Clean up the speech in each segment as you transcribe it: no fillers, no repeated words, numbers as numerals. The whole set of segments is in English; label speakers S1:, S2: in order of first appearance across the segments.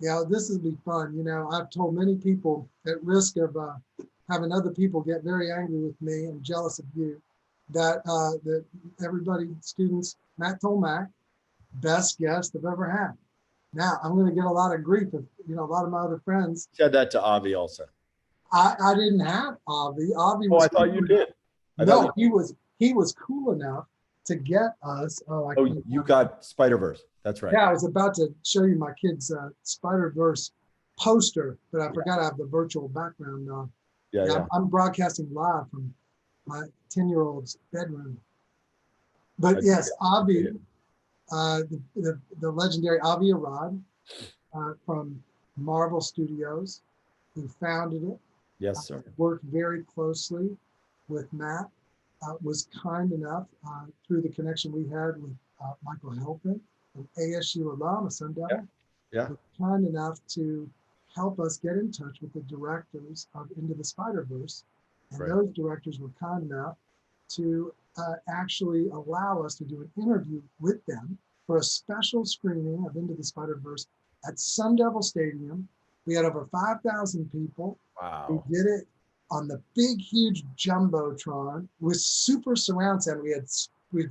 S1: Yeah, this will be fun. You know, I've told many people at risk of having other people get very angry with me and jealous of you, that everybody, students, Matt Tolmach, best guest I've ever had. Now I'm going to get a lot of grief if a lot of my other friends.
S2: Said that to Avi also.
S1: I didn't have Avi. Avi
S2: Oh,
S1: was.
S2: I thought you did.
S1: No, he was cool enough to get us. Oh,
S2: you got Spider-Verse. That's right.
S1: Yeah, I was about to show you my kid's Spider-Verse poster, but I forgot I have the virtual background on.
S2: Yeah.
S1: I'm broadcasting live from my 10-year-old's bedroom. But yes, Avi, the legendary Avi Arad from Marvel Studios, who founded it.
S2: Yes, sir.
S1: Worked very closely with Matt. Was kind enough through the connection we had with Michael Helpin, an ASU alum, a Sun Devil.
S2: Yeah.
S1: Was kind enough to help us get in touch with the directors of Into the Spider-Verse. And those directors were kind enough to actually allow us to do an interview with them for a special screening of Into the Spider-Verse at Sun Devil Stadium. We had over 5,000 people.
S2: Wow.
S1: We did it on the big, huge Jumbotron with super surround sound. We had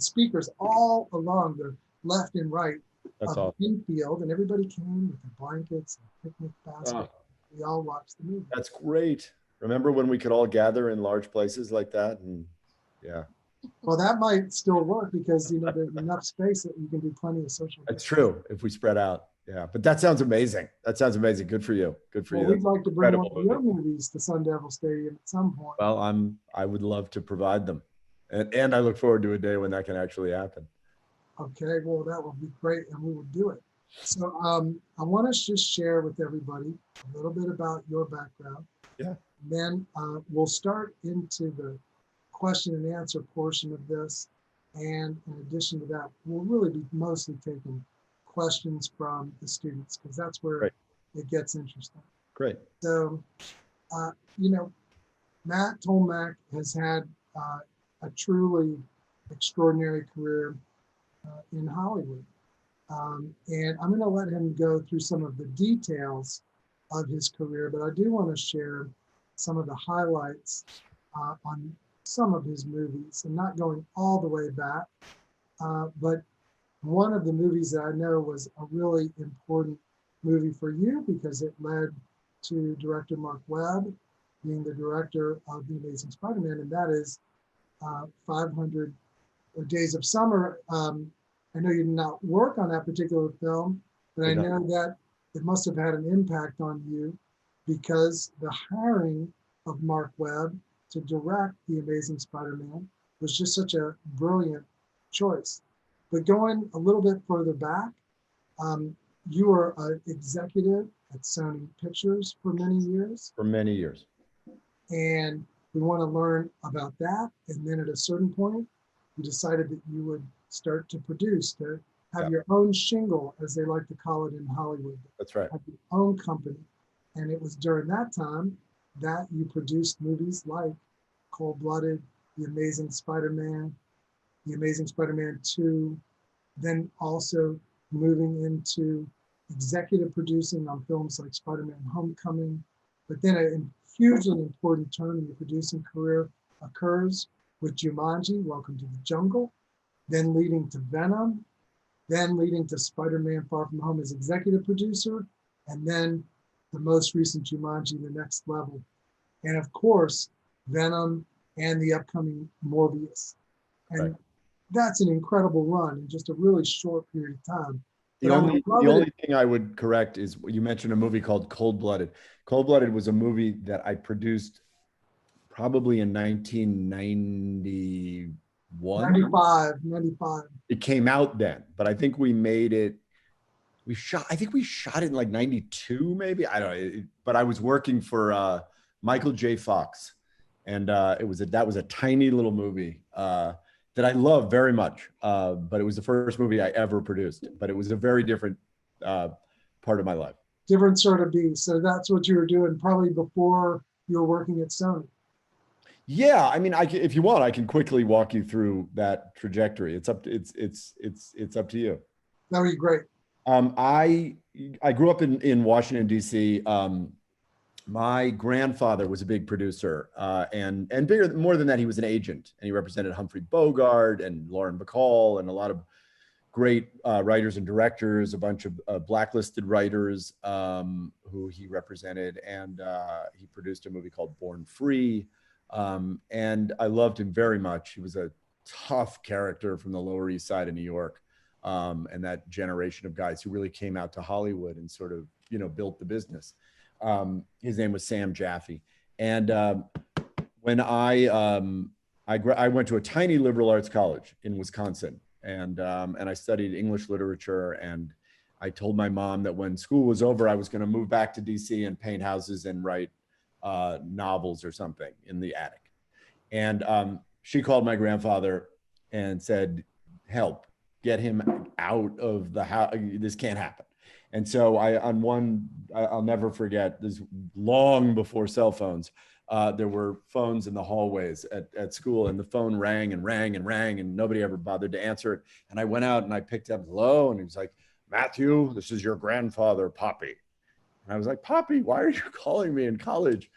S1: speakers all along the left and right of the infield, and everybody came with their blankets and picnic baskets. We all watched the movie.
S2: That's great. Remember when we could all gather in large places like that? And yeah.
S1: Well, that might still work because there's enough space that you can do plenty of social.
S2: That's true if we spread out. Yeah, but that sounds amazing. That sounds amazing. Good for you. Good for you.
S1: We'd like to bring one of your movies to Sun Devil Stadium at some point.
S2: Well, I would love to provide them, and I look forward to a day when that can actually happen.
S1: Okay, well, that will be great, and we will do it. So I want to just share with everybody a little bit about your background.
S2: Yeah.
S1: Then we'll start into the question and answer portion of this. And in addition to that, we'll really be mostly taking questions from the students because that's where it gets interesting.
S2: Great.
S1: So, Matt Tolmach has had a truly extraordinary career in Hollywood. And I'm going to let him go through some of the details of his career, but I do want to share some of the highlights on some of his movies and not going all the way back. But one of the movies that I know was a really important movie for you because it led to director Mark Webb being the director of The Amazing Spider-Man, and that is 500 Days of Summer. I know you did not work on that particular film, but I know that it must have had an impact on you because the hiring of Mark Webb to direct The Amazing Spider-Man was just such a brilliant choice. But going a little bit further back, you were an executive at Sony Pictures for many years.
S2: For many years.
S1: And we want to learn about that. And then at a certain point, you decided that you would start to produce, to have your own shingle, as they like to call it in Hollywood.
S2: That's right.
S1: Have your own company. And it was during that time that you produced movies like Cold-Blooded, The Amazing Spider-Man, The Amazing Spider-Man 2, then also moving into executive producing on films like Spider-Man Homecoming. But then a hugely important turn in your producing career occurs with Jumanji, Welcome to the Jungle, then leading to Venom, then leading to Spider-Man Far From Home as executive producer, and then the most recent Jumanji, The Next Level. And of course, Venom and the upcoming Morbius. And that's an incredible run in just a really short period of time.
S2: The only thing I would correct is you mentioned a movie called Cold-Blooded. Cold-Blooded was a movie that I produced probably in 1991.
S1: 95.
S2: It came out then, but I think we made it. I think we shot it in like 92, maybe. I don't know. But I was working for Michael J. Fox, and that was a tiny little movie that I love very much. But it was the first movie I ever produced. But it was a very different part of my life.
S1: Different sort of beast. So that's what you were doing probably before you were working at Sony.
S2: Yeah, I mean, if you want, I can quickly walk you through that trajectory. It's up to you.
S1: That would be great.
S2: I grew up in Washington, D.C. My grandfather was a big producer, and bigger, more than that, he was an agent, and he represented Humphrey Bogart and Lauren Bacall and a lot of great writers and directors, a bunch of blacklisted writers who he represented, and he produced a movie called Born Free, and I loved him very much. He was a tough character from the Lower East Side of New York, and that generation of guys who really came out to Hollywood and sort of, built the business. His name was Sam Jaffe. And when I went to a tiny liberal arts college in Wisconsin, and I studied English literature. And I told my mom that when school was over, I was going to move back to DC and paint houses and write novels or something in the attic. And she called my grandfather and said, "Help, get him out of the house. This can't happen." And so I'll never forget this, long before cell phones, there were phones in the hallways at school, and the phone rang and rang and rang, and nobody ever bothered to answer it. And I went out and I picked up, "Hello," and he was like, "Matthew, this is your grandfather, Poppy." And I was like, "Poppy, why are you calling me in college?"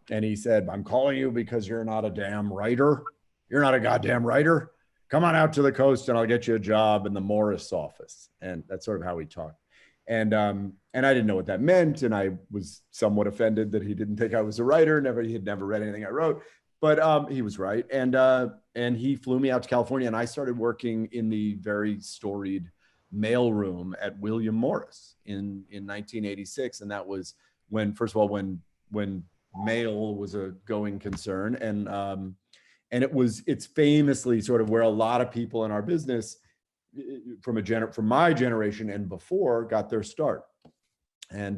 S2: And he said, "I'm calling you because you're not a damn writer. You're not a goddamn writer. Come on out to the coast and I'll get you a job in the Morris office." And that's sort of how we talked. And I didn't know what that meant, and I was somewhat offended that he didn't think I was a writer. He had never read anything I wrote, but he was right. And he flew me out to California, and I started working in the very storied mailroom at William Morris in 1986, and that was when, first of all, when mail was a going concern, and it's famously sort of where a lot of people in our business from my generation and before got their start. And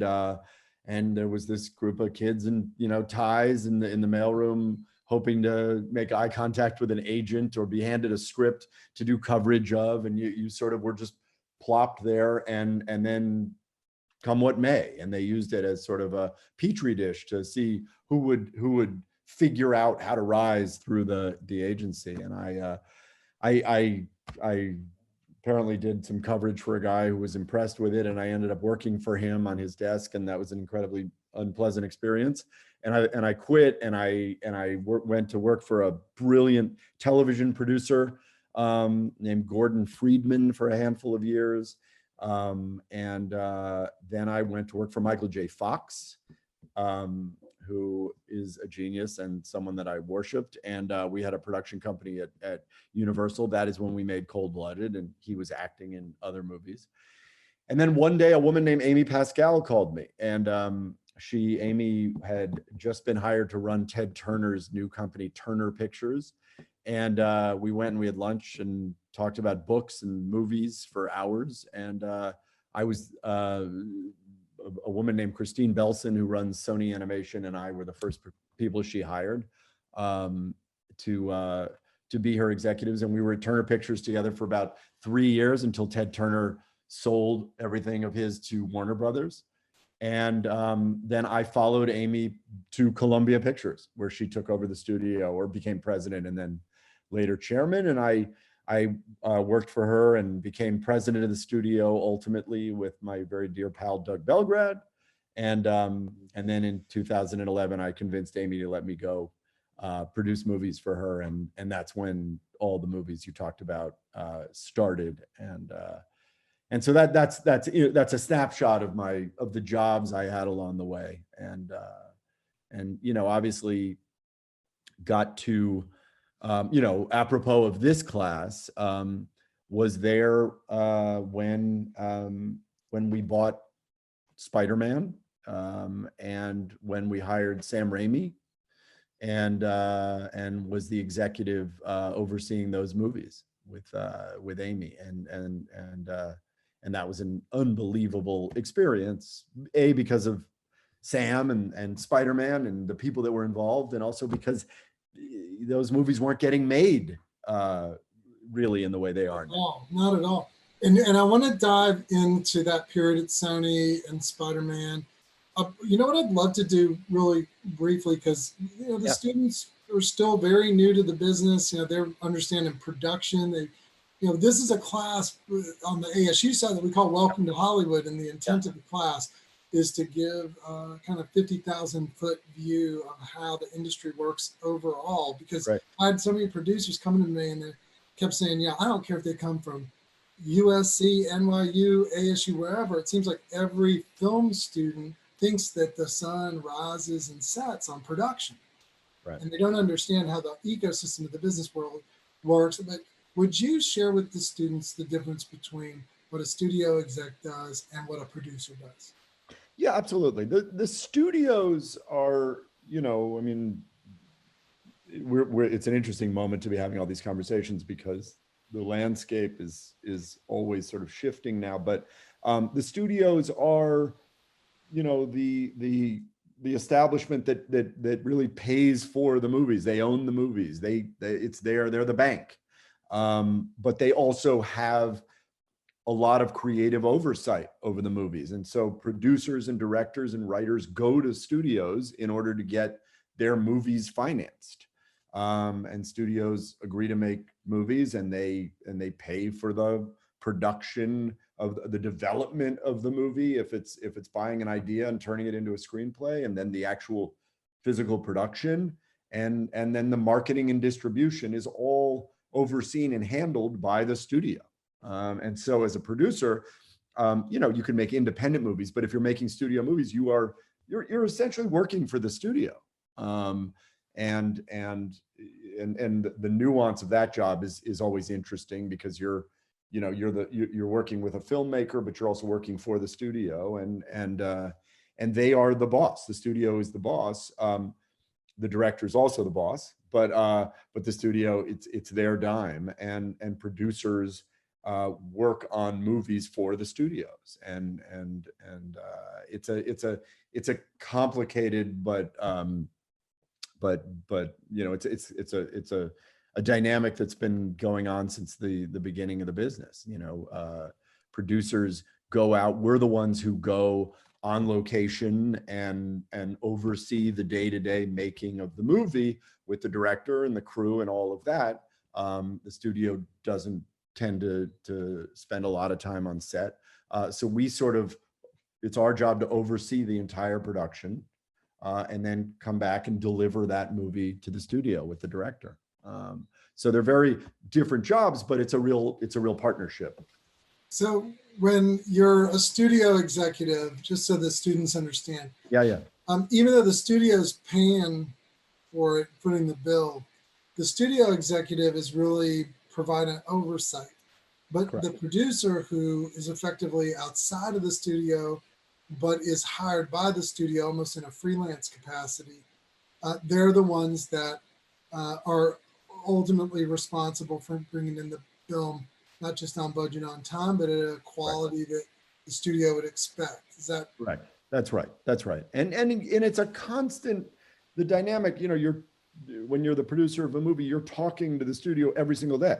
S2: there was this group of kids in ties in the mailroom, hoping to make eye contact with an agent or be handed a script to do coverage of, and you sort of were just plopped there, and then come what may. And they used it as sort of a petri dish to see who would figure out how to rise through the agency. And I apparently did some coverage for a guy who was impressed with it, and I ended up working for him on his desk, and that was an incredibly unpleasant experience. And I quit, and I went to work for a brilliant television producer named Gordon Friedman for a handful of years, and then I went to work for Michael J. Fox, who is a genius and someone that I worshiped. And we had a production company at Universal. That is when we made Cold Blooded, and he was acting in other movies. And then one day, a woman named Amy Pascal called me, and Amy had just been hired to run Ted Turner's new company, Turner Pictures. And we went and we had lunch and talked about books and movies for hours. And I was a woman named Christine Belson, who runs Sony Animation, and I were the first people she hired to be her executives. And we were at Turner Pictures together for about 3 years until Ted Turner sold everything of his to Warner Brothers. And then I followed Amy to Columbia Pictures, where she took over the studio, or became president, and then later chairman. And I worked for her and became president of the studio ultimately with my very dear pal, Doug Belgrad. And then in 2011, I convinced Amy to let me go produce movies for her. And that's when all the movies you talked about started. And so that's a snapshot of the jobs I had along the way. And obviously got to, apropos of this class, was there when we bought Spider-Man, and when we hired Sam Raimi, and was the executive overseeing those movies with Amy, and that was an unbelievable experience, because of Sam and Spider-Man and the people that were involved, and also because those movies weren't getting made really in the way they are now.
S1: Not at all. And I want to dive into that period at Sony and Spider-Man. You know what I'd love to do really briefly, because the students are still very new to the business. They're understanding production. this is a class on the ASU side that we call Welcome to Hollywood, and the intent of the class is to give kind of 50,000-foot view of how the industry works overall. Because
S2: Right.
S1: I had so many producers coming to me and they kept saying, yeah, I don't care if they come from USC, NYU, ASU, wherever. It seems like every film student thinks that the sun rises and sets on production.
S2: Right.
S1: And they don't understand how the ecosystem of the business world works. But would you share with the students the difference between what a studio exec does and what a producer does?
S2: Yeah, absolutely. The studios are, I mean, it's an interesting moment to be having all these conversations because the landscape is always sort of shifting now. But the studios are, the establishment that really pays for the movies. They own the movies. They're the bank. But they also have a lot of creative oversight over the movies. And so producers and directors and writers go to studios in order to get their movies financed. And studios agree to make movies, and they pay for the production of the development of the movie, if it's buying an idea and turning it into a screenplay, and then the actual physical production, and then the marketing and distribution is all overseen and handled by the studio. And so as a producer, you can make independent movies, but if you're making studio movies, you're essentially working for the studio. And the nuance of that job is always interesting, because you're working with a filmmaker, but you're also working for the studio, and they are the boss. The studio is the boss. The director is also the boss, but the studio, it's their dime, and producers work on movies for the studios, and it's a complicated, but it's a dynamic that's been going on since the beginning of the business. Producers go out. We're the ones who go on location and oversee the day-to-day making of the movie with the director and the crew and all of that. The studio doesn't tend to spend a lot of time on set. So it's our job to oversee the entire production, and then come back and deliver that movie to the studio with the director. So they're very different jobs, but it's a real partnership.
S1: So when you're a studio executive, just so the students understand,
S2: Yeah.
S1: Even though the studio is paying for it, putting the bill, the studio executive is really providing oversight. But
S2: Correct.
S1: the producer, who is effectively outside of the studio, but is hired by the studio almost in a freelance capacity, they're the ones that are ultimately responsible for bringing in the film, not just on budget, on time, but at a quality that the studio would expect. Is that
S2: right? That's right. And it's a constant, the dynamic. When you're the producer of a movie, you're talking to the studio every single day,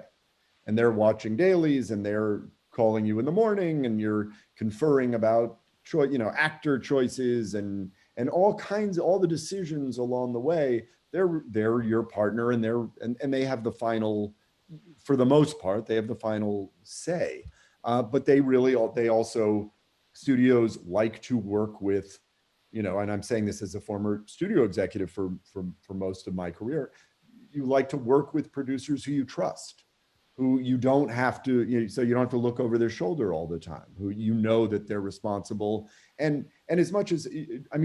S2: and they're watching dailies, and they're calling you in the morning, and you're conferring about actor choices and all the decisions along the way. They're your partner, and they have the final, for the most part, they have the final say. But they also, studios like to work with, and I'm saying this as a former studio executive for most of my career. You like to work with producers who you trust, who you don't have to, so you don't have to look over their shoulder all the time, who that they're responsible. And as much as,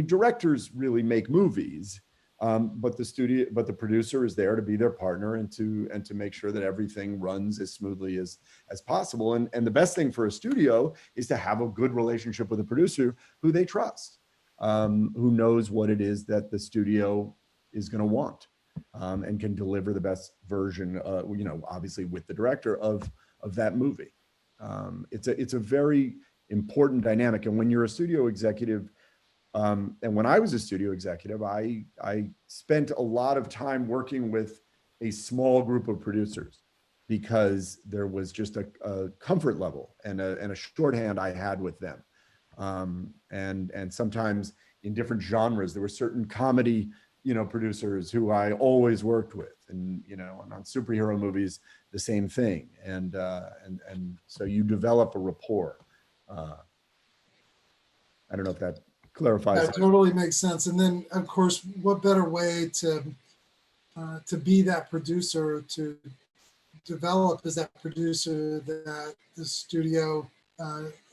S2: directors really make movies, but the producer is there to be their partner and to make sure that everything runs as smoothly as possible. And the best thing for a studio is to have a good relationship with a producer who they trust, who knows what it is that the studio is going to want. And can deliver the best version, obviously with the director of that movie. It's a very important dynamic. And when you're a studio executive, and when I was a studio executive, I spent a lot of time working with a small group of producers, because there was just a comfort level and a shorthand I had with them. And sometimes in different genres, there were certain comedy producers who I always worked with, and on superhero movies, the same thing. And so you develop a rapport. I don't know if that clarifies.
S1: That totally makes sense. And then, of course, what better way to be that producer, to develop as that producer that the studio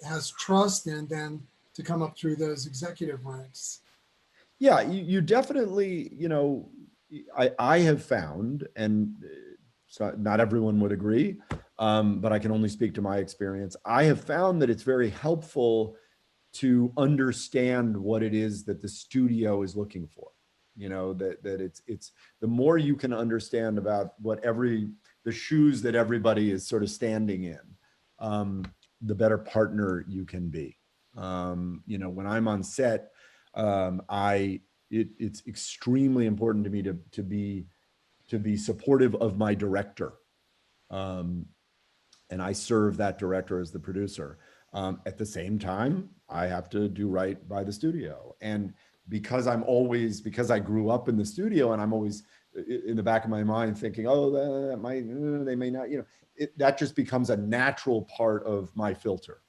S1: has trust in, than to come up through those executive ranks?
S2: Yeah, you definitely, I have found, and so not everyone would agree, but I can only speak to my experience. I have found that it's very helpful to understand what it is that the studio is looking for. That it's the more you can understand about the shoes that everybody is sort of standing in, the better partner you can be. When I'm on set, it's extremely important to me to be supportive of my director, and I serve that director as the producer. At the same time, I have to do right by the studio, and because I grew up in the studio, and I'm always in the back of my mind thinking, oh, they may not, that just becomes a natural part of my filter.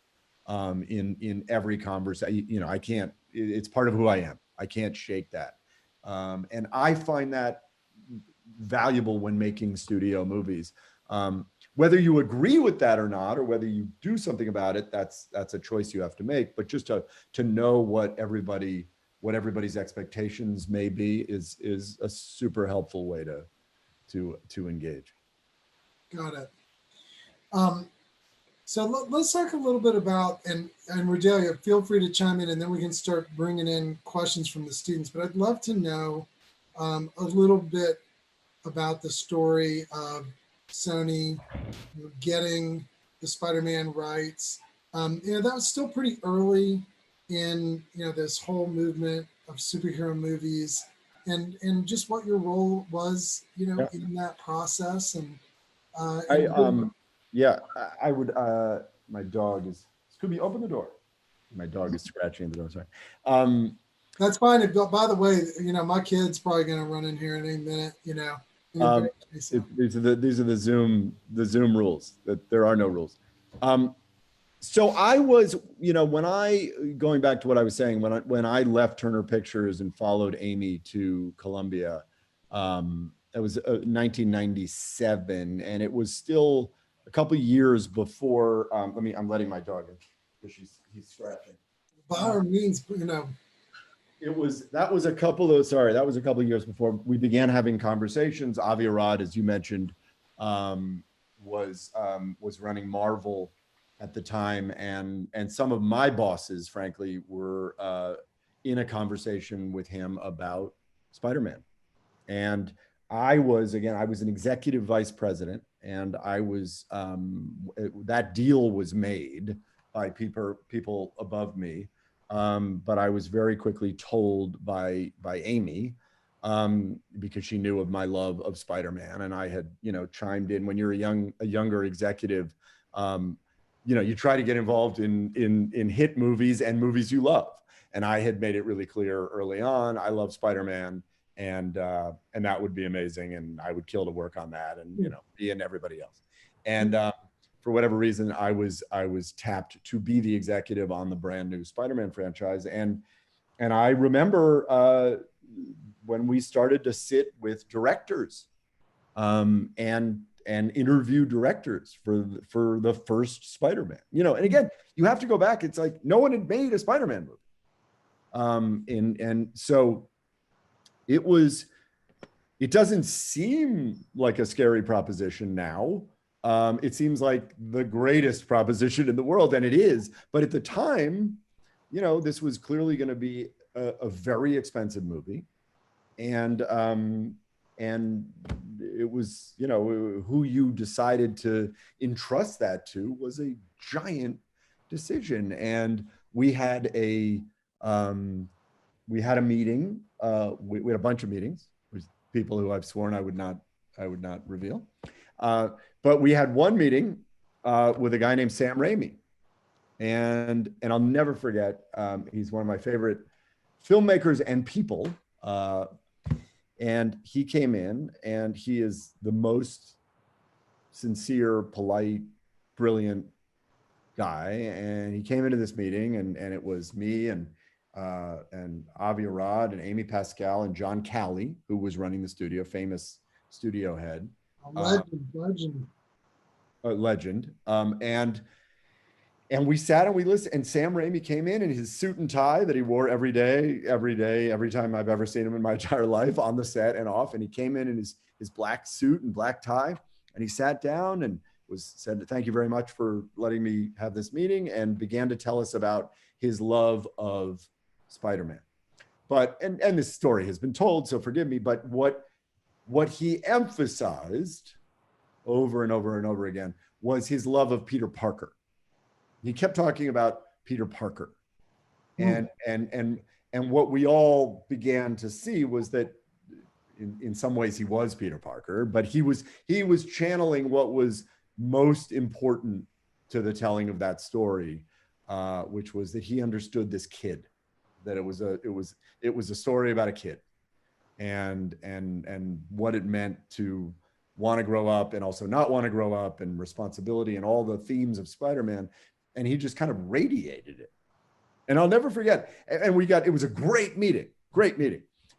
S2: In every conversation, I can't. It's part of who I am. I can't shake that, and I find that valuable when making studio movies. Whether you agree with that or not, or whether you do something about it, that's a choice you have to make. But just to know what everybody's expectations may be is a super helpful way to engage.
S1: Got it. So let's talk a little bit about, and Rodelia, feel free to chime in, and then we can start bringing in questions from the students. But I'd love to know a little bit about the story of Sony getting the Spider-Man rights. That was still pretty early in this whole movement of superhero movies, and just what your role was,
S2: Yeah.
S1: in that process. And
S2: yeah, I would. My dog is. Scooby, open the door. My dog is scratching at the door. Sorry.
S1: That's fine. By the way, my kid's probably going to run in here in any minute.
S2: These are the Zoom rules. That there are no rules. So I was, going back to what I was saying, when I left Turner Pictures and followed Amy to Columbia, it was 1997, and it was still a couple of years before. I'm letting my dog in because he's scratching.
S1: By all means,
S2: that was a couple of years before we began having conversations. Avi Arad, as you mentioned, was running Marvel at the time, and some of my bosses, frankly, were in a conversation with him about Spider-Man. And I was an executive vice president, and that deal was made by people above me. But I was very quickly told by Amy, because she knew of my love of Spider-Man, and I had chimed in. When you're a younger executive, you try to get involved in hit movies and movies you love. And I had made it really clear early on, I love Spider-Man, and that would be amazing, and I would kill to work on that, and be in everybody else. And for whatever reason, I was tapped to be the executive on the brand new Spider-Man franchise. And I remember when we started to sit with directors and interview directors for the first Spider-Man. And again, you have to go back. It's like no one had made a Spider-Man movie. And so it doesn't seem like a scary proposition now. It seems like the greatest proposition in the world, and it is. But at the time, this was clearly going to be a very expensive movie, and it was, who you decided to entrust that to was a giant decision. And we had a meeting. We had a bunch of meetings with people who I've sworn I would not reveal. But we had one meeting with a guy named Sam Raimi, and I'll never forget. He's one of my favorite filmmakers and people. And he came in, and he is the most sincere, polite, brilliant guy. And he came into this meeting, and it was me and Avi Arad and Amy Pascal and John Calley, who was running the studio, famous studio head.
S1: A legend.
S2: A legend. And we sat and we listened, and Sam Raimi came in his suit and tie that he wore every day, every time I've ever seen him in my entire life, on the set and off. And he came in his black suit and black tie, and he sat down and said, "Thank you very much for letting me have this meeting," and began to tell us about his love of Spider-Man. But, and this story has been told, so forgive me, but what he emphasized over and over and over again was his love of Peter Parker. He kept talking about Peter Parker. And what we all began to see was that in some ways he was Peter Parker, but he was channeling what was most important to the telling of that story, which was that he understood this kid, that it was a story about a kid, and what it meant to want to grow up and also not want to grow up, and responsibility and all the themes of Spider-Man. And he just kind of radiated it. And I'll never forget. And it was a great meeting.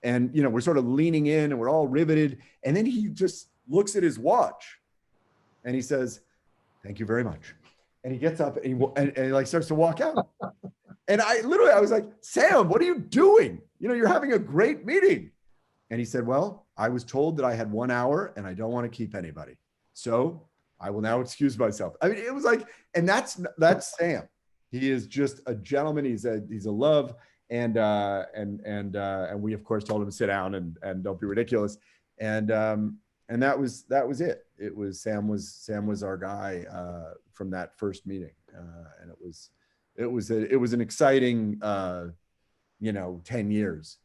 S2: And, we're sort of leaning in and we're all riveted. And then he just looks at his watch and he says, "Thank you very much." And he gets up and he like starts to walk out. And I was like, "Sam, what are you doing? You're having a great meeting." And he said, "Well, I was told that I had 1 hour and I don't want to keep anybody. So I will now excuse myself." I mean, it was like, and that's Sam. He is just a gentleman. He's a love. And we of course told him to sit down and don't be ridiculous. And that was it. It was Sam was our guy from that first meeting. And it was an exciting 10 years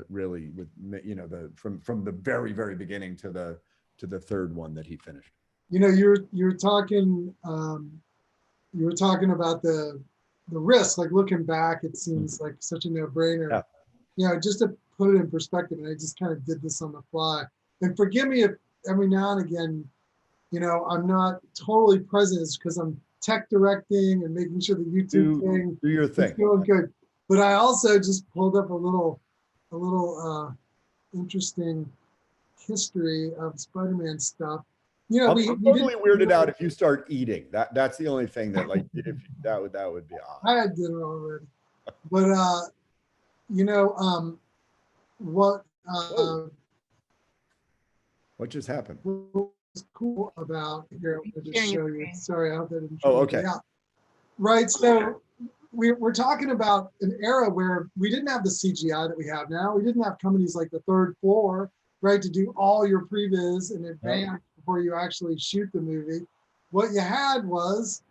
S2: really, with from the very, very beginning to the third one that he finished.
S1: You're talking about the risk. Like, looking back, it seems like such a no-brainer.
S2: Yeah.
S1: Just to put it in perspective, and I just kind of did this on the fly. And forgive me if every now and again, I'm not totally present, because I'm tech directing and making sure the YouTube thing
S2: do your thing.
S1: is going good. But I also just pulled up a little interesting history of Spider-Man stuff.
S2: I'm totally weirded out if you start eating. That's the only thing that, like, that would be odd.
S1: I had dinner already, but
S2: what just happened?
S1: What's cool about here? I'll just show you. Sorry, I hope that didn't.
S2: Oh, okay.
S1: Yeah. Right. So we're talking about an era where we didn't have the CGI that we have now. We didn't have companies like the Third Floor, right, to do all your previs in advance before you actually shoot the movie. What you had was,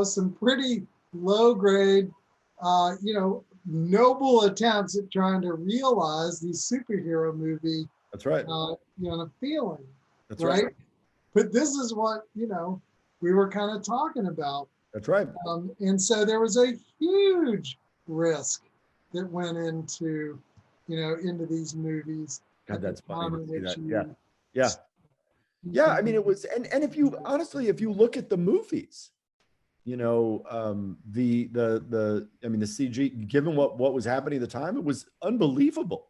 S1: some pretty low grade, noble attempts at trying to realize these superhero movie.
S2: That's right.
S1: The feeling.
S2: That's right.
S1: But this is what, we were kind of talking about.
S2: That's right.
S1: And so there was a huge risk that went into these movies.
S2: God, that's funny. Yeah. I mean, it was, and if you look at the movies, the CG, given what was happening at the time, it was unbelievable.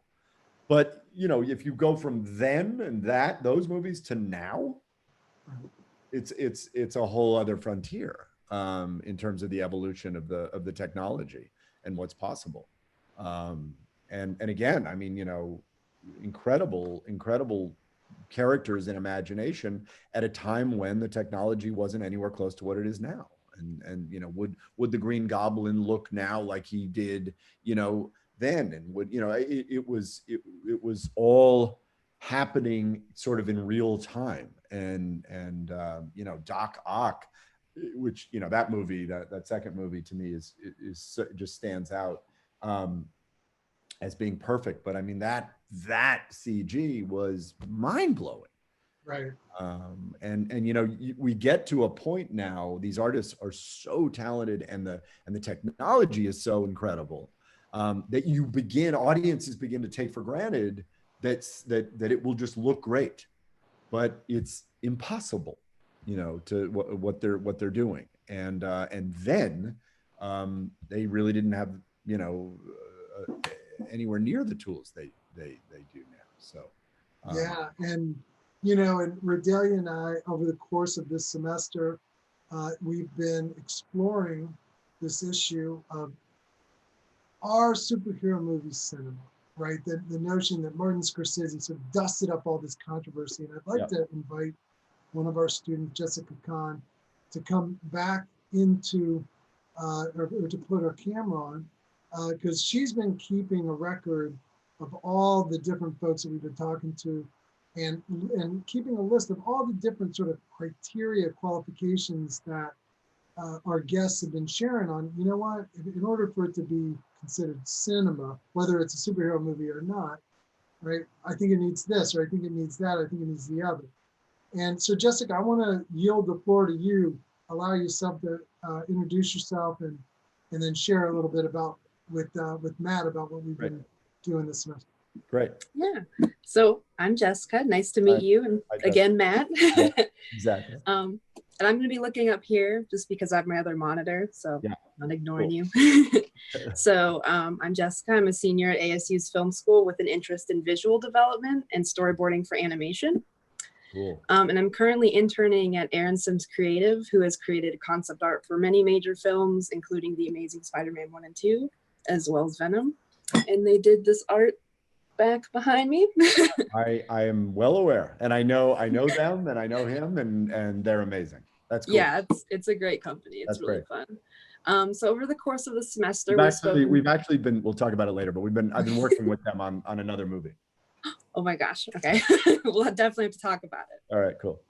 S2: But if you go from then and those movies to now, it's a whole other frontier in terms of the evolution of the technology and what's possible. And again, I mean, incredible characters and imagination at a time when the technology wasn't anywhere close to what it is now. And would the Green Goblin look now like he did, then? And would, it was all happening sort of in real time. And Doc Ock, which, that movie, that second movie to me is just stands out as being perfect. But I mean, that CG was mind-blowing.
S1: Right.
S2: We get to a point now, these artists are so talented and the technology is so incredible that audiences begin to take for granted that it will just look great, but it's impossible, to what they're doing. And then they really didn't have, anywhere near the tools they do now. So
S1: Yeah, and and Redelia and I, over the course of this semester, we've been exploring this issue of our superhero movie cinema, right? The notion that Martin Scorsese sort of dusted up all this controversy. And I'd like to invite one of our students, Jessica Kahn, to come back into, or to put her camera on, because she's been keeping a record of all the different folks that we've been talking to, and keeping a list of all the different sort of criteria, qualifications that our guests have been sharing on. You know what? In order for it to be considered cinema, whether it's a superhero movie or not, right? I think it needs this, or I think it needs that, I think it needs the other. And so, Jessica, I want to yield the floor to you, allow yourself to introduce yourself, and then share a little bit about with Matt about what we've been doing this semester.
S2: Great.
S3: Yeah. So I'm Jessica. Nice to meet you. And again, Matt.
S2: Yeah, exactly.
S3: And I'm going to be looking up here just because I have my other monitor. So I'm not ignoring you. So I'm Jessica. I'm a senior at ASU's film school with an interest in visual development and storyboarding for animation.
S2: Cool.
S3: And I'm currently interning at Aaron Sims Creative, who has created concept art for many major films, including The Amazing Spider-Man 1 and 2, as well as Venom. And they did this art back behind me.
S2: I am well aware, and I know them, and I know him, and they're amazing. That's cool.
S3: Yeah, it's a great company. It's
S2: That's
S3: really
S2: great.
S3: Fun. So over the course of the semester,
S2: we've actually been, we'll talk about it later, but I've been working with them on another movie.
S3: Oh my gosh. Okay. We'll definitely have to talk about it.
S2: All right, cool.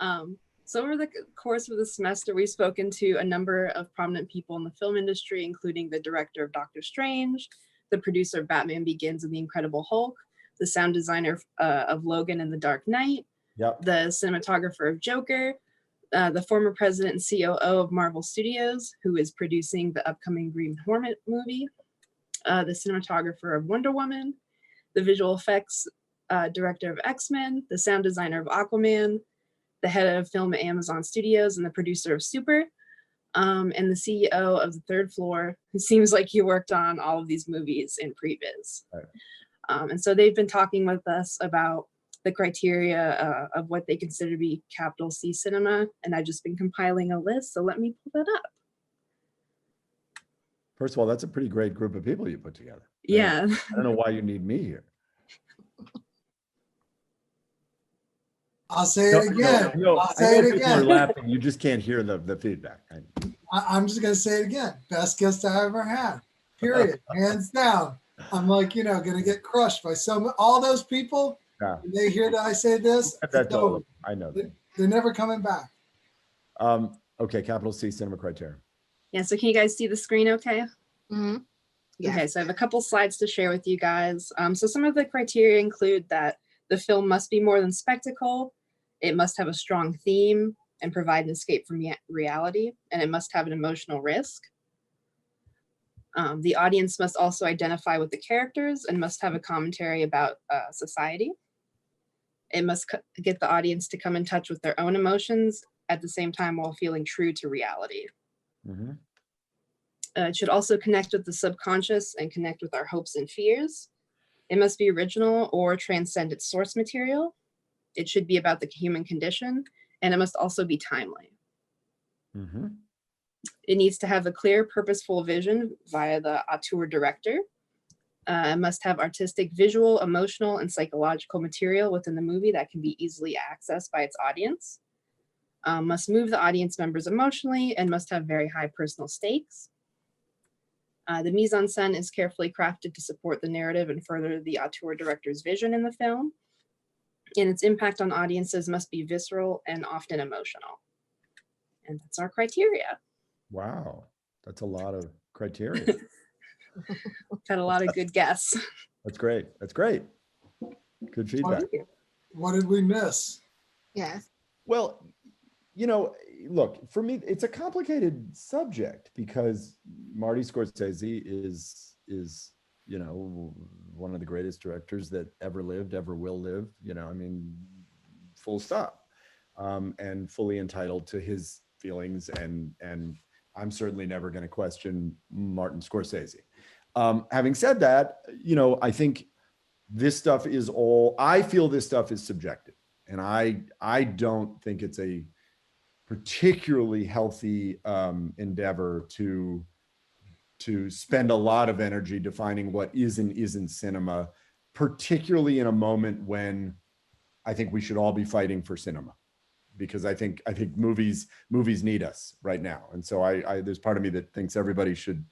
S3: So over the course of the semester, we've spoken to a number of prominent people in the film industry, including the director of Doctor Strange, the producer of Batman Begins and The Incredible Hulk, the sound designer of Logan and The Dark Knight, the cinematographer of Joker, the former president and COO of Marvel Studios, who is producing the upcoming Green Hornet movie, the cinematographer of Wonder Woman, the visual effects director of X-Men, the sound designer of Aquaman, the head of film at Amazon Studios, and the producer of Super, and the CEO of The Third Floor, who seems like he worked on all of these movies in previs.
S2: Right.
S3: And so they've been talking with us about the criteria of what they consider to be capital C cinema, and I've just been compiling a list, so let me pull that up.
S2: First of all, that's a pretty great group of people you put together.
S3: Yeah.
S2: I don't know why you need me here.
S1: I'll say it again. I'll say it again.
S2: People are laughing. You just can't hear the feedback.
S1: I'm just going to say it again. Best guest I ever had. Period. Hands down. I'm like, going to get crushed by all those people.
S2: Yeah.
S1: When they hear that I say this,
S2: That's all. I know.
S1: They're never coming back.
S2: Okay, capital C cinema criteria.
S3: Yeah, so can you guys see the screen okay?
S4: Mm-hmm. Yeah.
S3: Okay, so I have a couple slides to share with you guys. So some of the criteria include that the film must be more than spectacle, it must have a strong theme and provide an escape from reality, and it must have an emotional risk. The audience must also identify with the characters and must have a commentary about society. It must get the audience to come in touch with their own emotions at the same time while feeling true to reality.
S2: Mm-hmm.
S3: It should also connect with the subconscious and connect with our hopes and fears. It must be original or transcend its source material. It should be about the human condition, and it must also be timely.
S2: Mm-hmm.
S3: It needs to have a clear, purposeful vision via the auteur director. It must have artistic, visual, emotional, and psychological material within the movie that can be easily accessed by its audience. Must move the audience members emotionally and must have very high personal stakes. The mise-en-scène is carefully crafted to support the narrative and further the auteur director's vision in the film. And its impact on audiences must be visceral and often emotional. And that's our criteria.
S2: Wow, that's a lot of criteria.
S3: Had a lot of good guests.
S2: That's great. That's great. Good feedback.
S1: What did we miss?
S4: Yes.
S2: Well, look, for me, it's a complicated subject because Marty Scorsese is you know, one of the greatest directors that ever lived, ever will live, you know, I mean, full stop. And fully entitled to his feelings, and I'm certainly never going to question Martin Scorsese. Having said that, you know, I think this stuff is all, I feel this stuff is subjective, and I don't think it's a particularly healthy endeavor to spend a lot of energy defining what is and isn't cinema, particularly in a moment when I think we should all be fighting for cinema, because I think movies need us right now. And so I there's part of me that thinks everybody should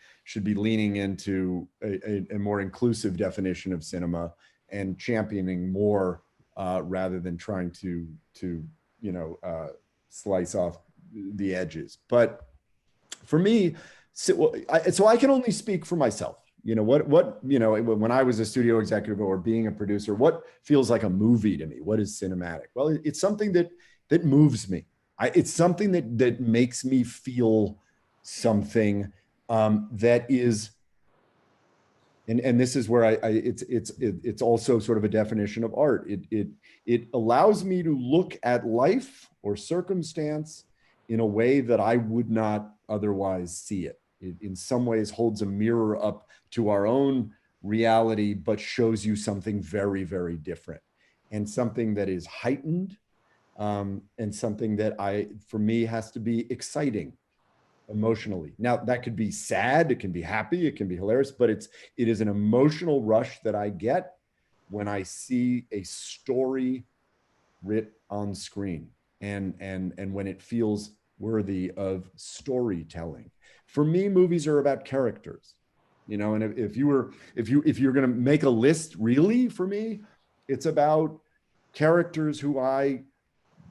S2: be leaning into a more inclusive definition of cinema and championing more rather than trying to you know slice off the edges. But for me, so I can only speak for myself. You know, what, you know, when I was a studio executive or being a producer, what feels like a movie to me? What is cinematic? Well, it's something that moves me. It's something that makes me feel something that is, and this is where it's also sort of a definition of art. It allows me to look at life or circumstance in a way that I would not otherwise see it. It in some ways holds a mirror up to our own reality, but shows you something very, very different, and something that is heightened, and something that for me has to be exciting emotionally. Now that could be sad, it can be happy, it can be hilarious, but it is an emotional rush that I get when I see a story writ on screen, and when it feels worthy of storytelling. For me, movies are about characters, you know, and if you're going to make a list, really, for me, it's about characters who I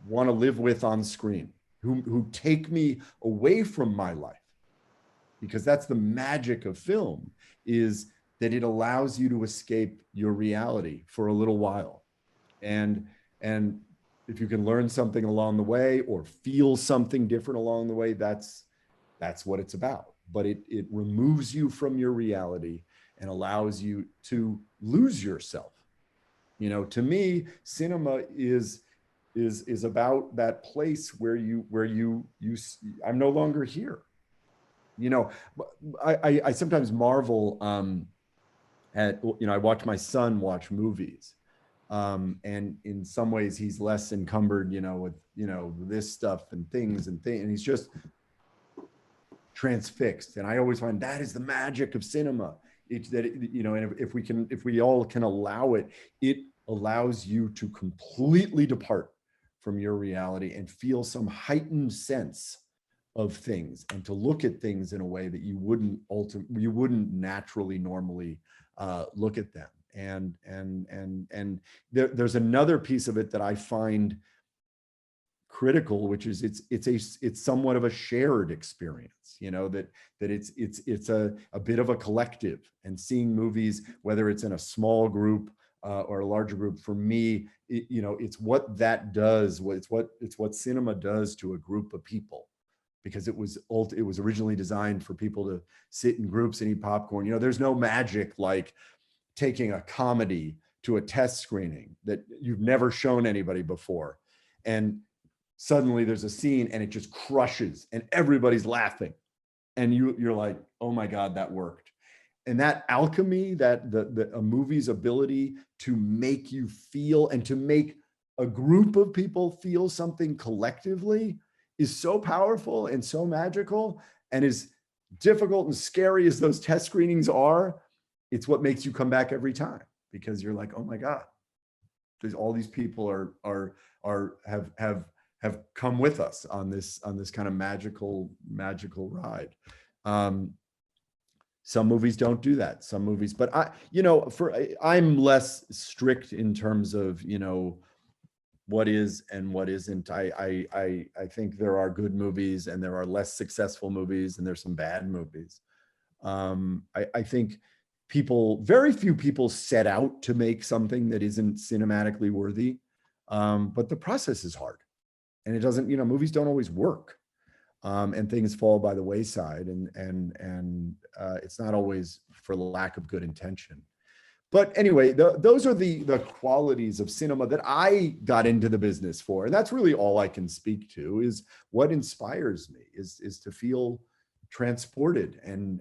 S2: want to live with on screen, who take me away from my life, because that's the magic of film, is that it allows you to escape your reality for a little while. And if you can learn something along the way or feel something different along the way, that's what it's about. But it removes you from your reality and allows you to lose yourself. You know, to me, cinema is about that place where you I'm no longer here. You know, I sometimes marvel at, you know, I watch my son watch movies. And in some ways he's less encumbered, you know, with, you know, this stuff and things, and he's just transfixed. And I always find that is the magic of cinema. It's that, you know, and if we all can allow it, it allows you to completely depart from your reality and feel some heightened sense of things, and to look at things in a way that you wouldn't naturally normally look at them. And there's another piece of it that I find critical, which is it's somewhat of a shared experience, you know, that it's a bit of a collective, and seeing movies, whether it's in a small group or a larger group, for me, you know, it's what that does. It's what cinema does to a group of people, because it was originally designed for people to sit in groups and eat popcorn. You know, there's no magic like taking a comedy to a test screening that you've never shown anybody before, and suddenly there's a scene and it just crushes and everybody's laughing, and you're like, oh my God, that worked. And that alchemy, that a movie's ability to make you feel, and to make a group of people feel something collectively, is so powerful and so magical. And as difficult and scary as those test screenings are, it's what makes you come back every time, because you're like, oh my God, there's all these people have come with us on this kind of magical ride. Some movies don't do that. Some movies, but I'm less strict in terms of, you know, what is and what isn't. I think there are good movies and there are less successful movies, and there's some bad movies. I think very few people set out to make something that isn't cinematically worthy. But the process is hard, and it doesn't, you know, movies don't always work. and things fall by the wayside, and it's not always for lack of good intention. But anyway, those are the qualities of cinema that I got into the business for, and that's really all I can speak to. Is what inspires me is to feel transported and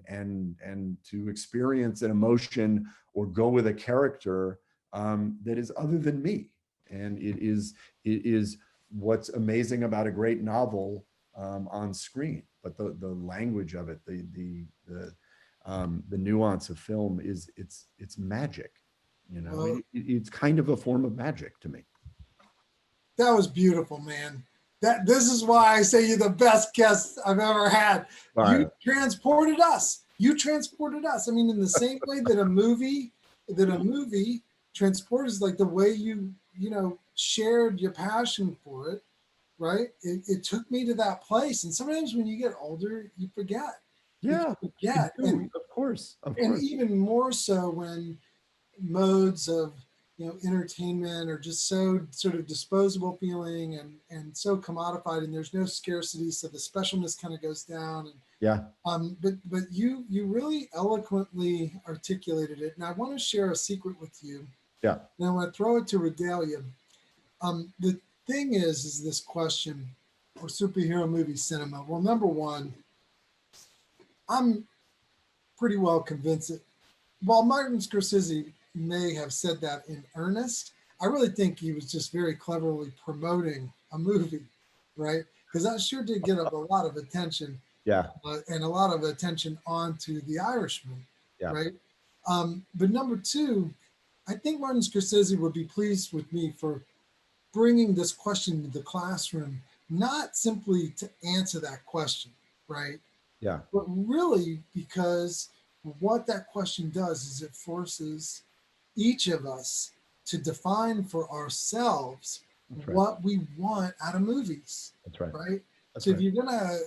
S2: to experience an emotion or go with a character that is other than me. And it is what's amazing about a great novel on screen, but the language of it, the nuance of film it's magic, you know.
S1: Well,
S2: It's kind of a form of magic to me.
S1: that was beautiful, man. This is why I say you're the best guest I've ever had.
S2: All right.
S1: You transported us. You transported us. I mean, in the same way that a movie transports, like the way you shared your passion for it, right? It took me to that place. And sometimes when you get older, you forget.
S2: Yeah,
S1: You forget. And
S2: of course.
S1: even more so when modes of entertainment are just so sort of disposable feeling and so commodified, and there's no scarcity, so the specialness kind of goes down. And
S2: Yeah.
S1: but you really eloquently articulated it, and I want to share a secret with you.
S2: Yeah.
S1: And I want to throw it to Regalia. The thing is this question for superhero movie cinema. Well, number one, I'm pretty well convinced that while Martin Scorsese may have said that in earnest, I really think he was just very cleverly promoting a movie, right? Because that sure did get a lot of attention,
S2: Yeah.
S1: and a lot of attention onto The Irishman,
S2: Yeah.
S1: right? But number two, I think Martin Scorsese would be pleased with me for bringing this question to the classroom, not simply to answer that question, right?
S2: Yeah.
S1: But really because what that question does is it forces each of us to define for ourselves
S2: That's right.
S1: what we want out of movies,
S2: That's right.
S1: right?
S2: That's
S1: So
S2: right.
S1: if you're gonna,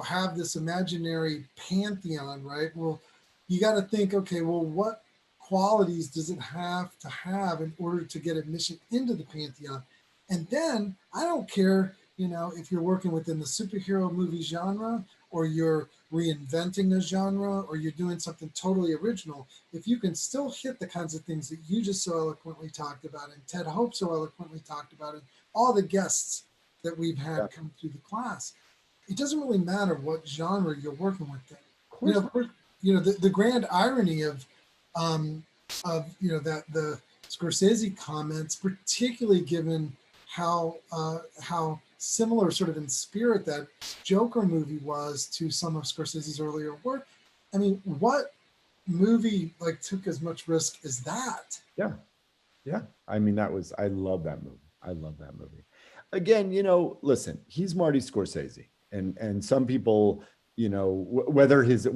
S1: have this imaginary pantheon, right? Well, you got to think, okay, well, what qualities does it have to have in order to get admission into the pantheon? And then I don't care, if you're working within the superhero movie genre, or you're reinventing a genre, or you're doing something totally original. If you can still hit the kinds of things that you just so eloquently talked about, and Ted Hope so eloquently talked about, and all the guests that we've had come through the class, it doesn't really matter what genre you're working with then.
S2: Of course.
S1: The grand irony of that the Scorsese comments, particularly given how similar sort of in spirit that Joker movie was to some of Scorsese's earlier work. I mean, what movie took as much risk as that?
S2: Yeah. Yeah. I mean, I love that movie. I love that movie. Again, listen, he's Marty Scorsese, and some people, whatever his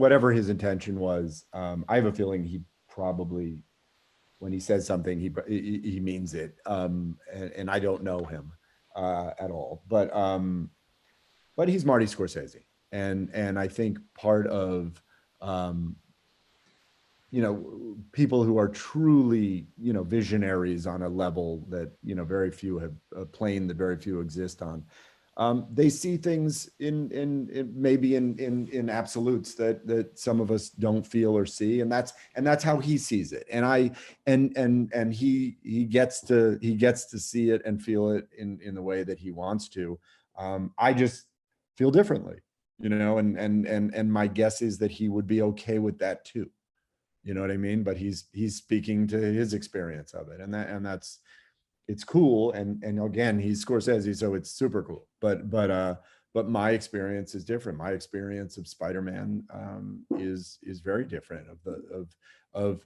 S2: intention was, I have a feeling he probably, when he says something, he means it. And I don't know him at all, but he's Marty Scorsese, and I think part of people who are truly, visionaries on a level that, very few have, a plane that very few exist on. They see things in maybe in absolutes that some of us don't feel or see, and that's how he sees it. And he gets to see it and feel it in the way that he wants to. I just feel differently, and my guess is that he would be okay with that too. You know what I mean? But he's speaking to his experience of it, and that's it's cool. And again, he's Scorsese, so it's super cool. But my experience is different. My experience of Spider-Man is very different of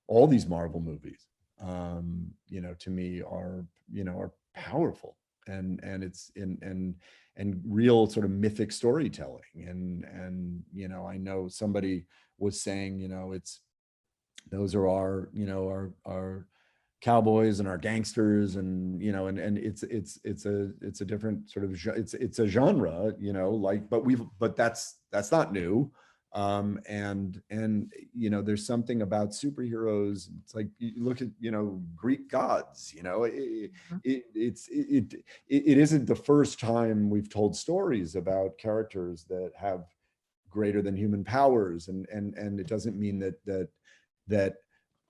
S2: all these Marvel movies. To me are powerful, and it's and real sort of mythic storytelling. And I know somebody was saying, those are our cowboys and our gangsters, and and it's a different sort of it's a genre, but that's not new. And you know, there's something about superheroes. It's like you look at, you know, Greek gods. You know, it isn't the first time we've told stories about characters that have greater than human powers, and it doesn't mean that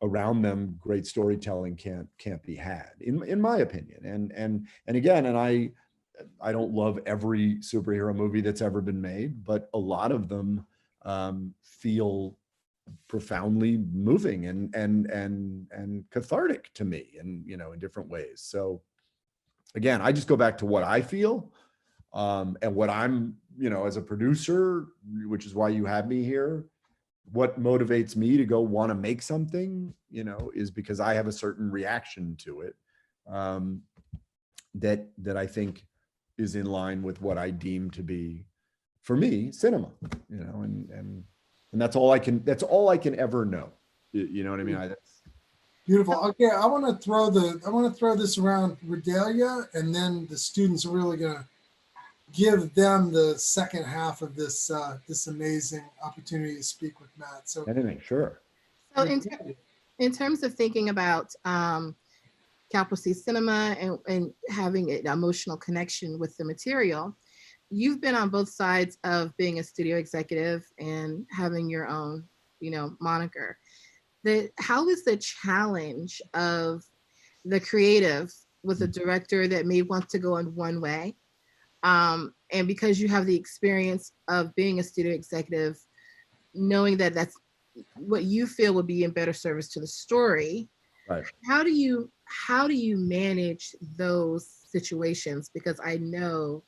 S2: around them great storytelling can't be had, in my opinion. And again, and I don't love every superhero movie that's ever been made, but a lot of them feel profoundly moving and cathartic to me, and you know, in different ways. So again, I just go back to what I feel, and what I'm, you know, as a producer, which is why you have me here. What motivates me to go want to make something, you know, is because I have a certain reaction to it, that I think is in line with what I deem to be, for me, cinema. You know, and that's all I can ever know. You know what I mean? That's
S1: Beautiful. Okay, I want to throw this around Redelia, and then the students are really going to give them the second half of this this amazing opportunity to speak with Matt. So,
S2: anything, sure.
S4: So in terms of thinking about Capital C Cinema and having an emotional connection with the material, you've been on both sides of being a studio executive and having your own, you know, moniker. How is the challenge of the creative with a director that may want to go in one way? And because you have the experience of being a studio executive, knowing that that's what you feel would be in better service to the story,
S2: Right.
S4: how do you manage those situations? Because I know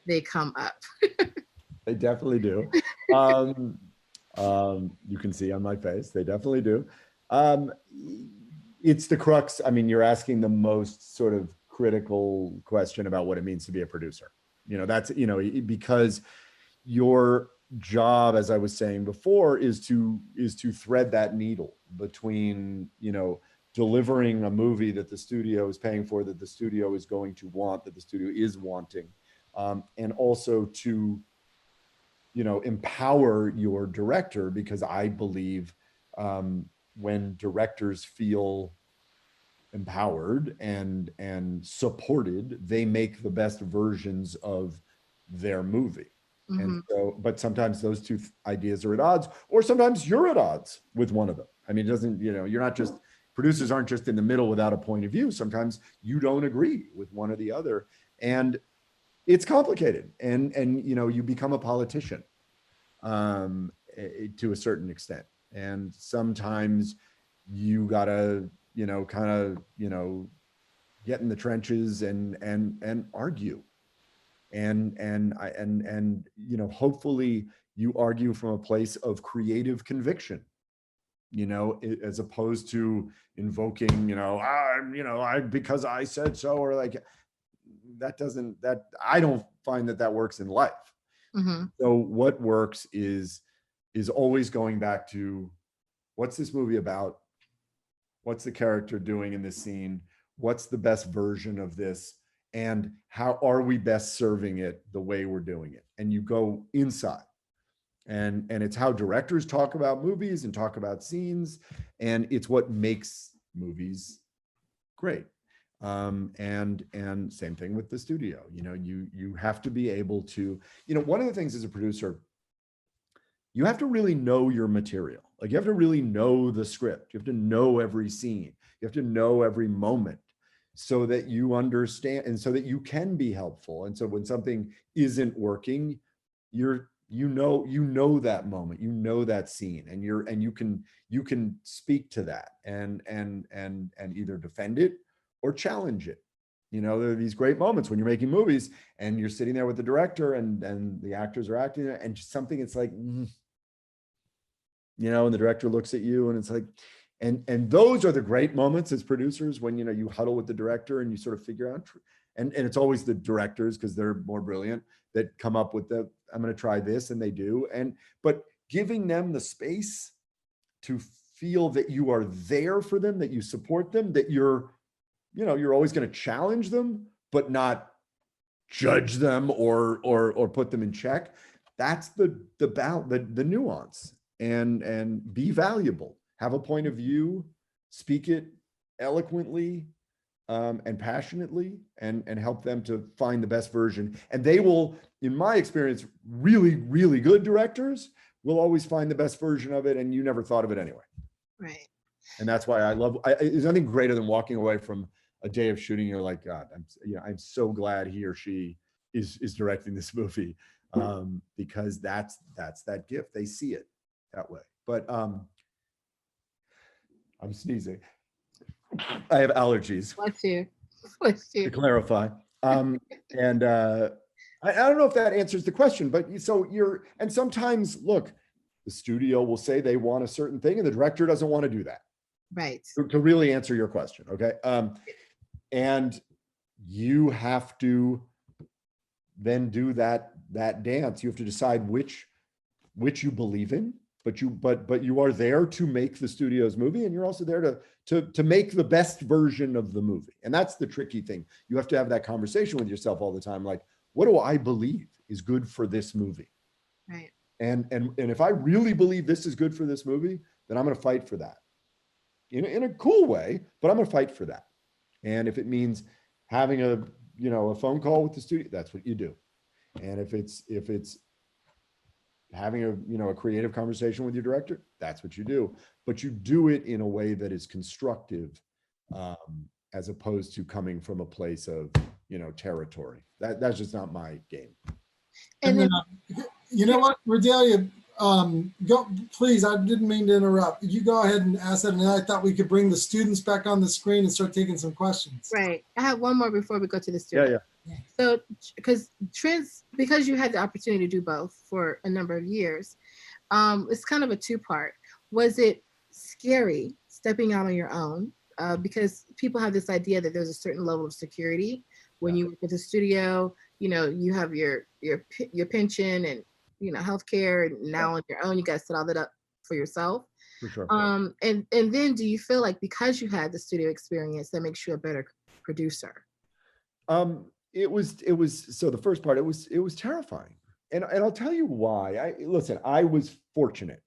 S4: they come up.
S2: They definitely do. You can see on my face, they definitely do. It's the crux. I mean, you're asking the most sort of critical question about what it means to be a producer. You know, that's, you know, because your job, as I was saying before, is to thread that needle between, you know, delivering a movie that the studio is paying for, that the studio is going to want, that the studio is wanting, and also to, you know, empower your director, because I believe when directors feel empowered and supported, they make the best versions of their movie.
S4: Mm-hmm.
S2: And so, but sometimes those two ideas are at odds, or sometimes you're at odds with one of them. I mean, it doesn't, you know, you're not just, producers aren't just in the middle without a point of view. Sometimes you don't agree with one or the other, and it's complicated. And you know, you become a politician to a certain extent. And sometimes you gotta, you know, kind of, you know, get in the trenches and argue. And you know, hopefully you argue from a place of creative conviction, you know, as opposed to invoking, you know, I because I said so, or like that I don't find that works in life.
S4: Mm-hmm.
S2: So what works is always going back to, what's this movie about? What's the character doing in this scene? What's the best version of this? And how are we best serving it the way we're doing it? And you go inside. And it's how directors talk about movies and talk about scenes. And it's what makes movies great. And same thing with the studio. You know, you have to be able to, you know, one of the things as a producer, you have to really know your material. Like, you have to really know the script. You have to know every scene. You have to know every moment, so that you understand, and so that you can be helpful. And so when something isn't working, you know that moment, you know that scene, and you can speak to that and either defend it or challenge it. You know, there are these great moments when you're making movies and you're sitting there with the director and the actors are acting, and just something, it's like, you know, and the director looks at you and it's like, and those are the great moments as producers, when, you know, you huddle with the director and you sort of figure out, and it's always the directors, because they're more brilliant, that come up with the, I'm going to try this, and they do. But giving them the space to feel that you are there for them, that you support them, that you're, you know, you're always going to challenge them, but not judge them or put them in check. that's the nuance, and be valuable, have a point of view, speak it eloquently, and passionately, and help them to find the best version. And they will, in my experience, really, really good directors will always find the best version of it, and you never thought of it anyway.
S4: Right.
S2: And that's why there's nothing greater than walking away from a day of shooting. You're like, God, I'm so glad he or she is directing this movie, because that's that gift. They see it that way. But I'm sneezing. I have allergies.
S4: Bless you. Bless
S2: To
S4: you.
S2: clarify. And I don't know if that answers the question, but and sometimes, look, the studio will say they want a certain thing and the director doesn't want to do that.
S4: Right.
S2: To really answer your question, okay? And you have to then do that dance. You have to decide which you believe in, but you are there to make the studio's movie, and you're also there to make the best version of the movie. And that's the tricky thing. You have to have that conversation with yourself all the time. Like, what do I believe is good for this movie?
S4: Right.
S2: And if I really believe this is good for this movie, then I'm going to fight for that in a cool way, but I'm going to fight for that. And if it means having a phone call with the studio, that's what you do. And if it's having a creative conversation with your director, that's what you do. But you do it in a way that is constructive, as opposed to coming from a place of territory. That's just not my game.
S4: And then,
S1: You know what, Redelia, go, please, I didn't mean to interrupt. You go ahead and ask that, and then I thought we could bring the students back on the screen and start taking some questions.
S4: right. I have one more before we go to the student.
S2: Yeah.
S4: So, because you had the opportunity to do both for a number of years, it's kind of a two-part. Was it scary stepping out on your own? Because people have this idea that there's a certain level of security when you work at the studio. You have your pension and healthcare, and now on your own, you got to set all that up for yourself.
S2: For sure.
S4: And then do you feel like because you had the studio experience, that makes you a better producer?
S2: It was so the first part, it was terrifying. And I'll tell you why. I was fortunate,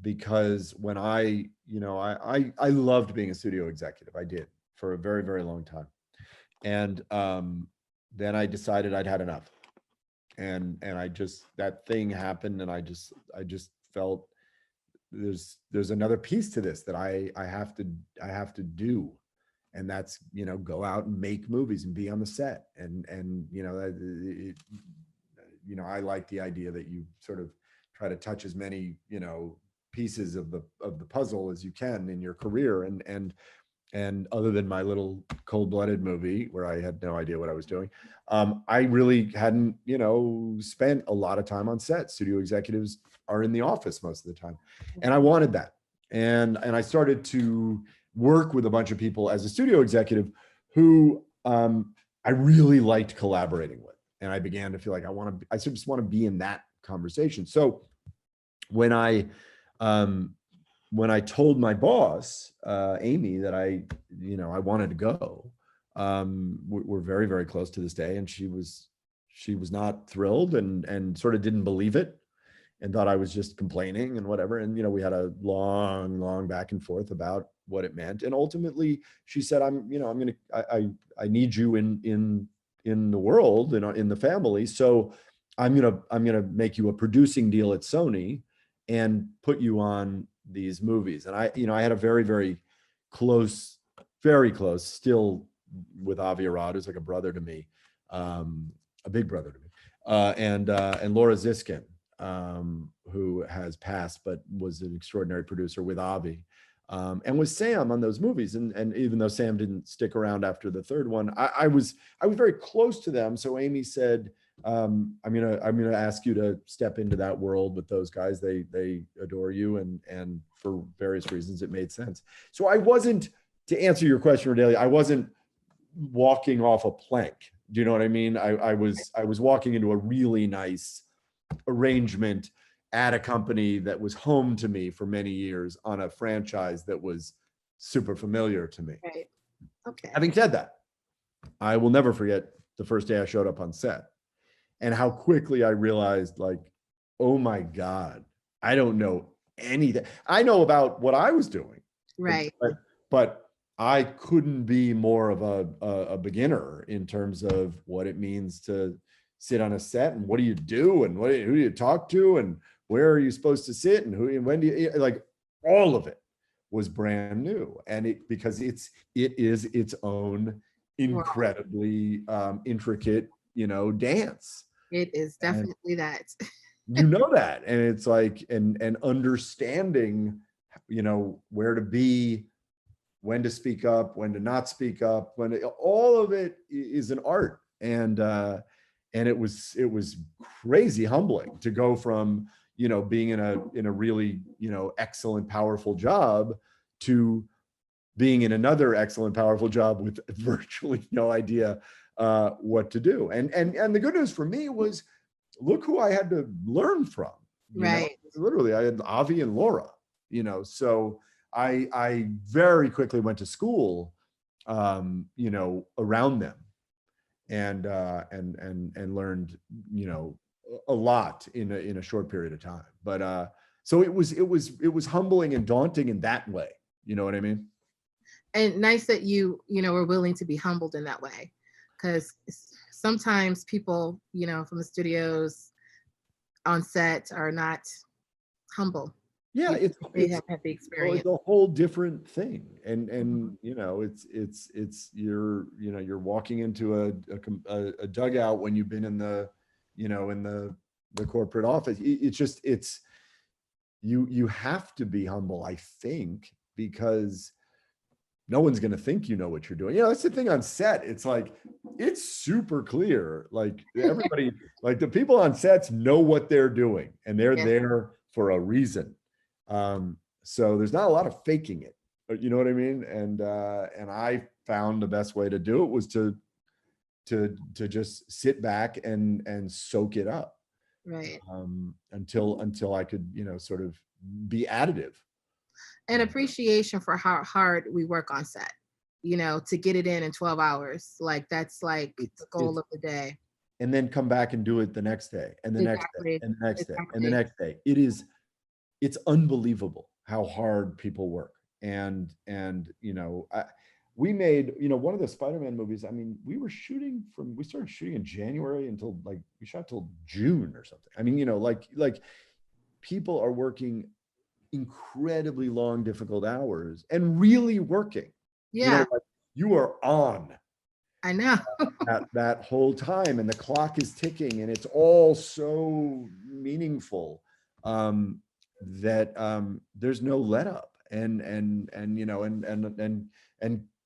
S2: because when I loved being a studio executive. I did for a very, very long time. And then I decided I'd had enough. And that thing happened, and I just felt there's another piece to this that I have to do. And that's, go out and make movies and be on the set. And I like the idea that you sort of try to touch as many, pieces of the puzzle as you can in your career. And other than my little cold-blooded movie where I had no idea what I was doing, I really hadn't, spent a lot of time on set. Studio executives are in the office most of the time. And I wanted that. And I started to work with a bunch of people as a studio executive who I really liked collaborating with. And I began to feel like I just want to be in that conversation. So when I told my boss, Amy, that I wanted to go, we're very, very close to this day. And she was not thrilled and sort of didn't believe it and thought I was just complaining and whatever. And, we had a long, long back and forth about what it meant. And ultimately she said, I need you in the world and in the family. So I'm going to make you a producing deal at Sony and put you on these movies. And I had a very, very close still with Avi Arad, who's like a brother to me, a big brother to me, and Laura Ziskin, who has passed, but was an extraordinary producer with Avi, and with Sam on those movies. And even though Sam didn't stick around after the third one, I was very close to them. So Amy said, I'm gonna ask you to step into that world with those guys. They adore you, and for various reasons it made sense. So I wasn't, to answer your question, Redelia, I wasn't walking off a plank. Do you know what I mean? I was walking into a really nice arrangement at a company that was home to me for many years on a franchise that was super familiar to me.
S4: Right. Okay.
S2: Having said that, I will never forget the first day I showed up on set. and how quickly I realized, like, oh my God, I don't know anything. I know about what I was doing,
S4: Right.
S2: but I couldn't be more of a beginner in terms of what it means to sit on a set, and what do you do, and who do you talk to, and where are you supposed to sit, and who and when do you, like, all of it was brand new. And because it is its own incredibly intricate, dance.
S4: It is
S2: And
S4: definitely that.
S2: you know that, and it's like, and understanding, where to be, when to speak up, when to not speak up, all of it is an art. And it was crazy humbling to go from, being in a really, excellent, powerful job to being in another excellent, powerful job with virtually no idea what to do. And the good news for me was, look who I had to learn from.
S4: Right.
S2: Literally, I had Avi and Laura. So I very quickly went to school, around them, and learned, a lot in a short period of time. But so it was humbling and daunting in that way. You know what I mean?
S4: And nice that you were willing to be humbled in that way, because sometimes people, from the studios on set are not humble.
S2: Yeah,
S4: They have had the experience.
S2: it's a whole different thing. And it's you're walking into a dugout when you've been in the, in the corporate office. It's you have to be humble, I think, because no one's going to think you know what you're doing. That's the thing on set. It's like, it's super clear. Like, everybody, like, the people on sets know what they're doing, and they're there for a reason. So there's not a lot of faking it, you know what I mean? And I found the best way to do it was to just sit back and soak it up.
S4: Right.
S2: Until I could, sort of be additive.
S4: And appreciation for how hard we work on set, to get it in 12 hours. Like, that's like the goal of the day.
S2: And then come back and do it the next day, and the next day, and the next day, and the next day. It's unbelievable how hard people work. And we made, one of the Spider-Man movies. I mean, we started shooting in January until, like, we shot till June or something. I mean, like people are working incredibly long, difficult hours and really working.
S4: Yeah.
S2: You are on.
S4: I know.
S2: that whole time, and the clock is ticking, and it's all so meaningful, that there's no let up, and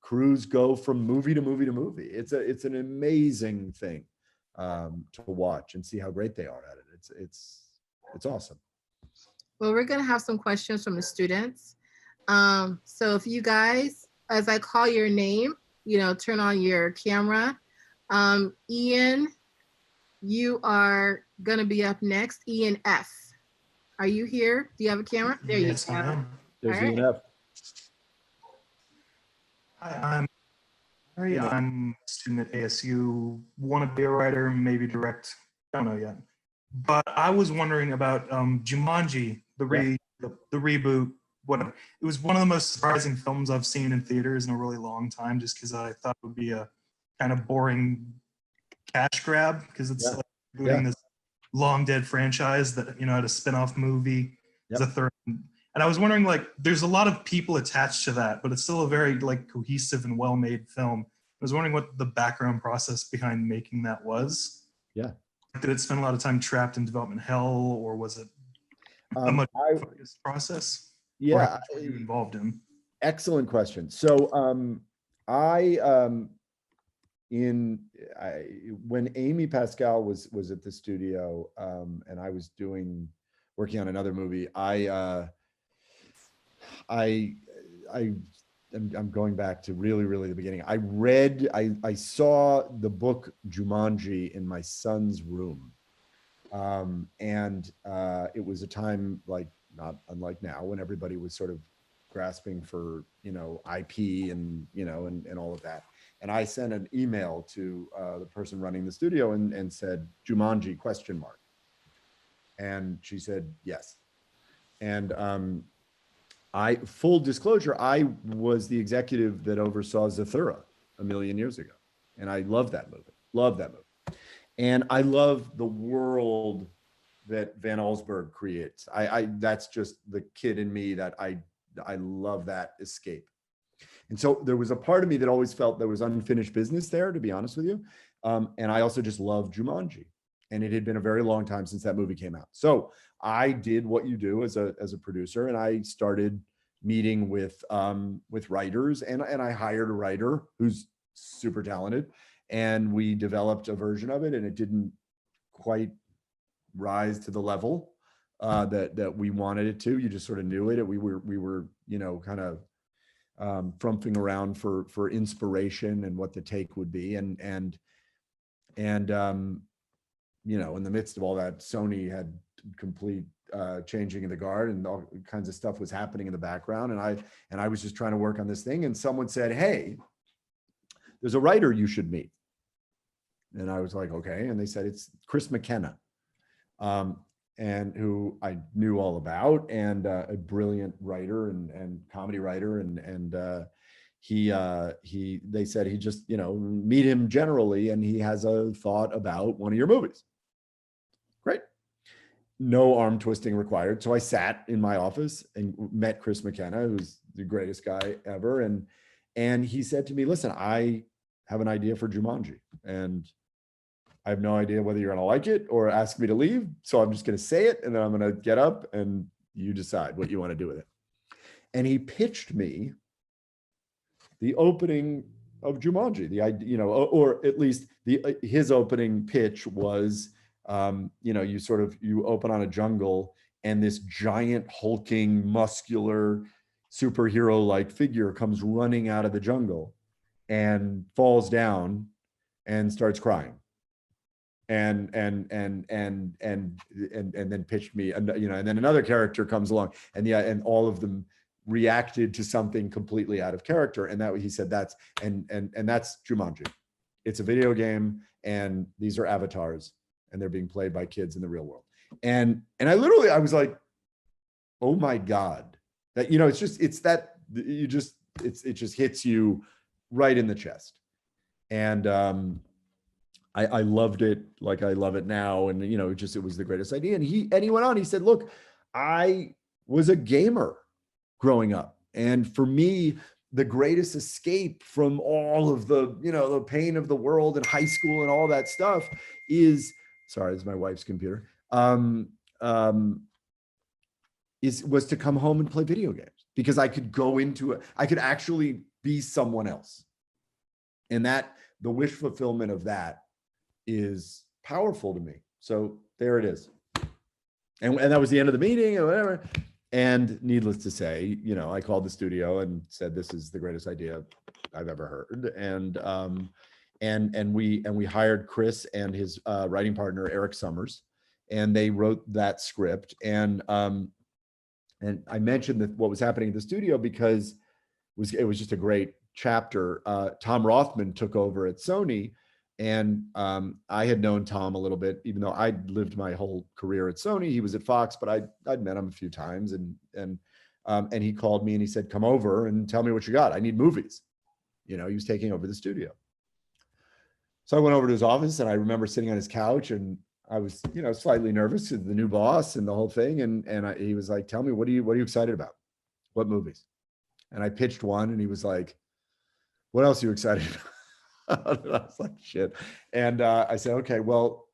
S2: crews go from movie to movie to movie. It's an amazing thing to watch and see how great they are at it. It's awesome.
S4: Well, we're going to have some questions from the students. So if you guys, as I call your name, turn on your camera. Ian, you are going to be up next. Ian F. Are you here? Do you have a camera? There you go.
S5: I am.
S2: There's
S4: All right.
S2: Ian F.
S5: Hi, I'm Harry. I'm a student at ASU. Want to be a writer, maybe direct. Don't know yet. But I was wondering about Jumanji, the reboot. Whatever. It was one of the most surprising films I've seen in theaters in a really long time, just because I thought it would be a kind of boring cash grab, because it's like rebooting this long dead franchise that had a spin-off movie as a third. And I was wondering, like, there's a lot of people attached to that, but it's still a very, like, cohesive and well-made film. I was wondering what the background process behind making that was.
S2: Yeah.
S5: Did it spend a lot of time trapped in development hell, or was it a much focused process?
S2: Yeah.
S5: Or how much were you involved in?
S2: Excellent question. So when Amy Pascal was at the studio, and I was working on another movie, I'm going back to really the beginning. I saw the book Jumanji in my son's room. And it was a time, like, not unlike now, when everybody was sort of grasping for, IP and, and all of that. And I sent an email to the person running the studio and said, Jumanji, ? And she said, yes. And full disclosure, I was the executive that oversaw Zathura a million years ago. And I love that movie, And I love the world that Van Allsburg creates. That's just the kid in me that I love that escape. And so there was a part of me that always felt there was unfinished business there, to be honest with you. And I also just love Jumanji. And it had been a very long time since that movie came out. So I did what you do as a producer, and I started meeting with writers, and I hired a writer who's super talented, and we developed a version of it, and it didn't quite rise to the level that we wanted it to. You just sort of knew it. We were kind of frumping around for inspiration and what the take would be, and in the midst of all that, Sony had complete changing of the guard, and all kinds of stuff was happening in the background, and I was just trying to work on this thing, and someone said, hey, there's a writer you should meet. And I was like, okay. And they said, it's Chris McKenna, and who I knew all about, and a brilliant writer and comedy writer. And they said, he just, meet him generally, and he has a thought about one of your movies. Great. No arm twisting required. So I sat in my office and met Chris McKenna, who's the greatest guy ever. And he said to me, listen, I have an idea for Jumanji, and I have no idea whether you're going to like it or ask me to leave. So I'm just going to say it, and then I'm going to get up and you decide what you want to do with it. And he pitched me the opening of Jumanji, the idea, or at least his opening pitch was, you open on a jungle, and this giant hulking muscular superhero-like figure comes running out of the jungle and falls down and starts crying. And then pitched me, and then another character comes along, and all of them reacted to something completely out of character. And that, he said, that's Jumanji. It's a video game, and these are avatars, and they're being played by kids in the real world. And I was like, oh my God, that, it just hits you right in the chest. And I loved it like I love it now. And, it was the greatest idea. And he went on, he said, look, I was a gamer growing up. And for me, the greatest escape from all of the, the pain of the world and high school and all that stuff is, sorry, this is my wife's computer, was to come home and play video games, because I could go into it. I could actually be someone else. And that, the wish fulfillment of that is powerful to me. So there it is. And that was the end of the meeting or whatever. And needless to say, I called the studio and said, this is the greatest idea I've ever heard. And we hired Chris and his writing partner, Eric Summers, and they wrote that script. And I mentioned that what was happening at the studio because it was just a great chapter. Tom Rothman took over at Sony, and I had known Tom a little bit, even though I'd lived my whole career at Sony. He was at Fox, but I'd met him a few times, and he called me and he said, come over and tell me what you got. I need movies. He was taking over the studio. So I went over to his office, and I remember sitting on his couch, and I was, slightly nervous, the new boss and the whole thing. And he was like, tell me, what are you excited about? What movies? And I pitched one, and he was like, what else are you excited about? And I was like, shit. And I said, okay, well,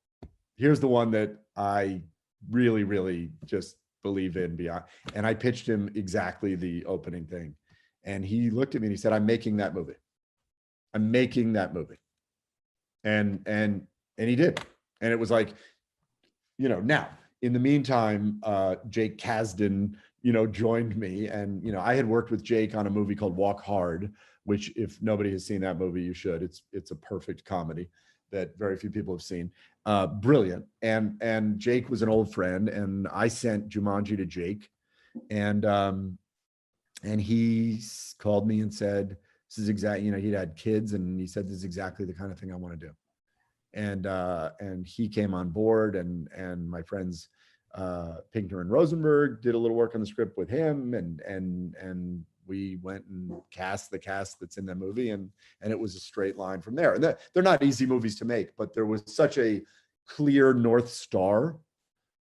S2: here's the one that I really, really just believe in beyond. And I pitched him exactly the opening thing. And he looked at me and he said, I'm making that movie. I'm making that movie. And he did. And it was like, now in the meantime, Jake Kasdan, joined me, and, I had worked with Jake on a movie called Walk Hard, which, if nobody has seen that movie, you should. It's a perfect comedy that very few people have seen. Brilliant. And Jake was an old friend, and I sent Jumanji to Jake, and he called me and said, this is exactly, he'd had kids, and he said, this is exactly the kind of thing I want to do. And he came on board, and my friends Pinkner and Rosenberg did a little work on the script with him, and we went and cast the cast that's in the movie, and it was a straight line from there. And they're not easy movies to make, but there was such a clear North Star,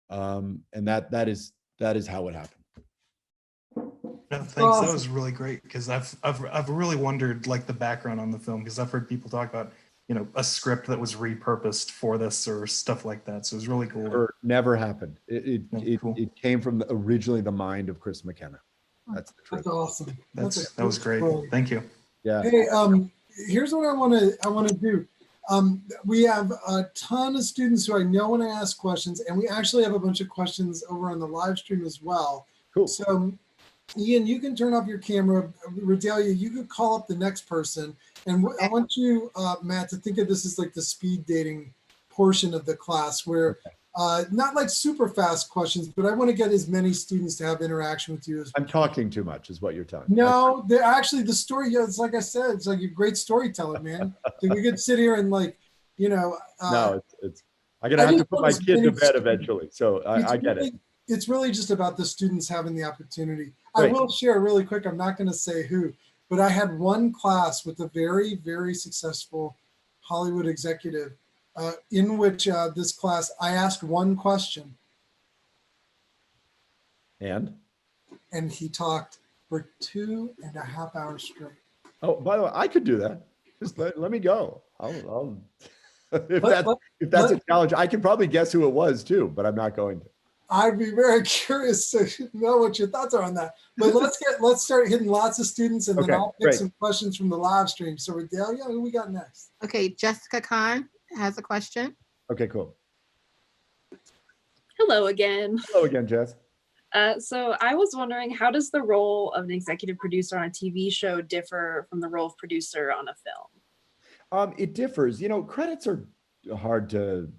S2: and that is how it happened.
S5: No, thanks. That was really great, because I've really wondered like the background on the film, because I've heard people talk about a script that was repurposed for this or stuff like that. So it was really cool.
S2: Never happened. It came from originally the mind of Chris McKenna. That's the truth.
S1: That's awesome.
S5: That was great. Thank you.
S2: Yeah.
S1: Hey, here's what I want to do. We have a ton of students who I know want to ask questions, and we actually have a bunch of questions over on the live stream as well.
S2: Cool.
S1: So, Ian, you can turn off your camera. Redelia, you could call up the next person. And I want you, Matt, to think of this as like the speed dating portion of the class, where not like super fast questions, but I want to get as many students to have interaction with you as
S2: I'm talking too much, is what you're telling me.
S1: No, actually the story, it's like I said, it's like a great storyteller, man. So we could sit here and like,
S2: no, it's I'm gonna have to put my kid to bed eventually. So I get it.
S1: It's really just about the students having the opportunity.
S2: Right.
S1: I will share really quick, I'm not going to say who, but I had one class with a very, very successful Hollywood executive in which this class, I asked one question.
S2: And
S1: he talked for 2.5 hours straight.
S2: Oh, by the way, I could do that. Just let me go. I'll if that's a challenge, I can probably guess who it was too, but I'm not going to.
S1: I'd be very curious to know what your thoughts are on that. But let's start hitting lots of students, and then I'll pick some questions from the live stream. So Redelia, who we got next?
S4: Okay, Jessica Kahn has a question.
S2: Okay, cool.
S3: Hello again.
S2: Hello again, Jess.
S3: So I was wondering, how does the role of an executive producer on a TV show differ from the role of producer on a film?
S2: It differs. Credits are hard to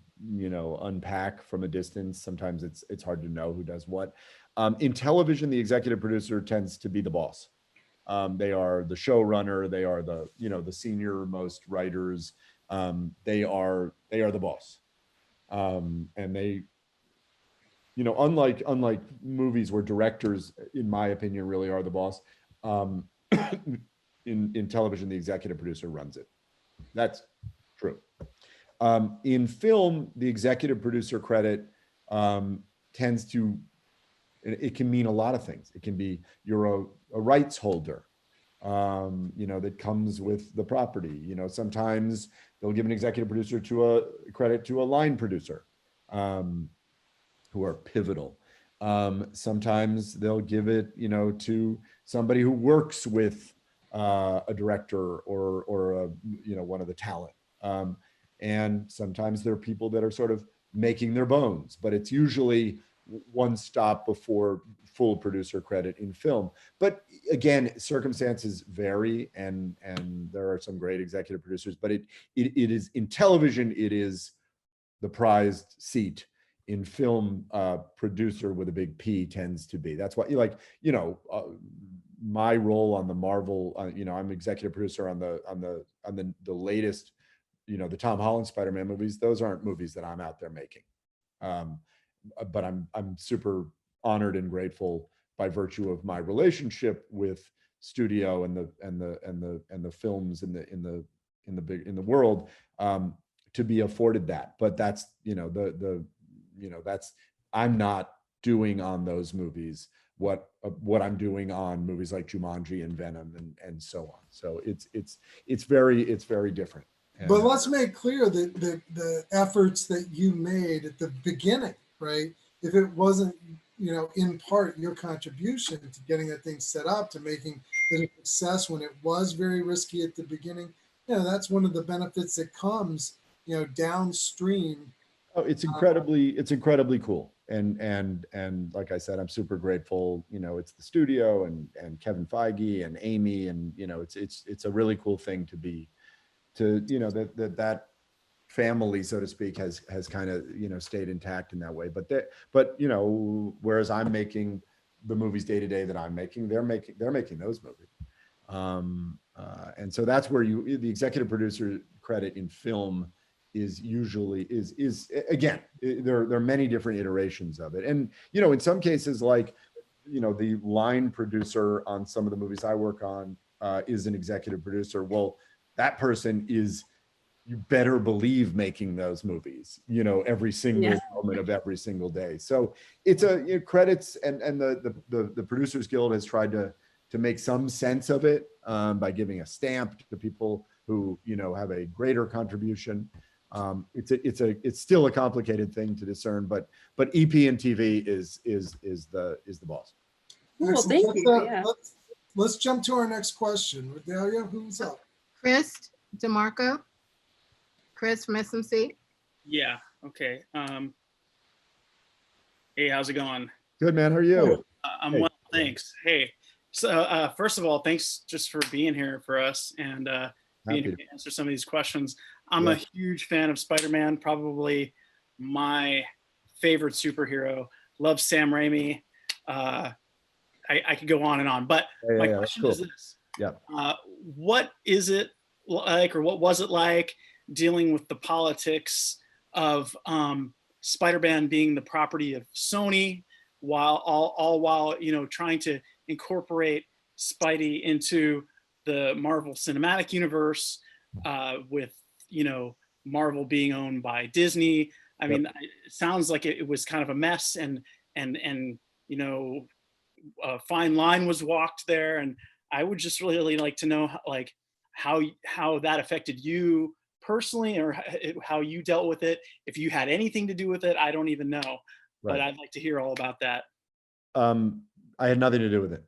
S2: unpack from a distance. Sometimes it's hard to know who does what. In television, the executive producer tends to be the boss. They are the showrunner. They are the senior most writers. They are the boss. And they, unlike movies where directors, in my opinion, really are the boss. In television, the executive producer runs it. That's true. In film, the executive producer credit tends to, it can mean a lot of things. It can be you're a rights holder, that comes with the property. Sometimes they'll give an executive producer credit to a line producer, who are pivotal. Sometimes they'll give it, to somebody who works with a director or one of the talent. And sometimes there are people that are sort of making their bones, but it's usually one stop before full producer credit in film. But again, circumstances vary, and there are some great executive producers, but it is in television, it is the prized seat. In film, producer with a big P tends to be. That's why, my role on the Marvel, I'm executive producer on the latest, the Tom Holland Spider-Man movies. Those aren't movies that I'm out there making, but I'm super honored and grateful by virtue of my relationship with studio and the films in the world, to be afforded that. But that's that's, I'm not doing on those movies what I'm doing on movies like Jumanji and Venom and so on. So it's very different.
S1: But let's make clear that the efforts that you made at the beginning, right? If it wasn't, in part your contribution to getting that thing set up, to making it a success when it was very risky at the beginning, that's one of the benefits that comes, downstream.
S2: Oh, it's incredibly cool. And like I said, I'm super grateful. It's the studio and Kevin Feige and Amy, and it's a really cool thing to be. That family, so to speak, has kind of stayed intact in that way. But whereas I'm making the movies day to day that I'm making, they're making those movies. And so that's where the executive producer credit in film is usually is again, there are many different iterations of it. And, you know, in some cases, like, you know, the line producer on some of the movies I work on is an executive producer. Well, that person is, you better believe, making those movies, you know, every single moment of every single day. So it's credits, and the Producers Guild has tried to make some sense of it by giving a stamp to people who, you know, have a greater contribution. It's still a complicated thing to discern, but EP and TV is the boss.
S3: Well,
S1: Excellent.
S3: thank you. Yeah.
S1: Let's jump to our next question. Delia, who's up?
S4: Chris DeMarco. Chris from SMC.
S6: Yeah. Okay. Hey, how's it going?
S2: Good, man. How are you?
S6: I'm
S2: Hey.
S6: well, thanks. Hey, so first of all, thanks just for being here for us and being here to answer some of these questions. I'm a huge fan of Spider-Man, probably my favorite superhero. Love Sam Raimi. I could go on and on, but my question is this.
S2: Yeah.
S6: What is it like, or what was it like dealing with the politics of Spider-Man being the property of Sony, while all while, you know, trying to incorporate Spidey into the Marvel Cinematic Universe, with, you know, Marvel being owned by Disney? I mean, it sounds like it was kind of a mess, and you know, a fine line was walked there, and I would just really like to know, like, how that affected you personally, or how you dealt with it. If you had anything to do with it, I don't even know, but I'd like to hear all about that.
S2: I had nothing to do with it.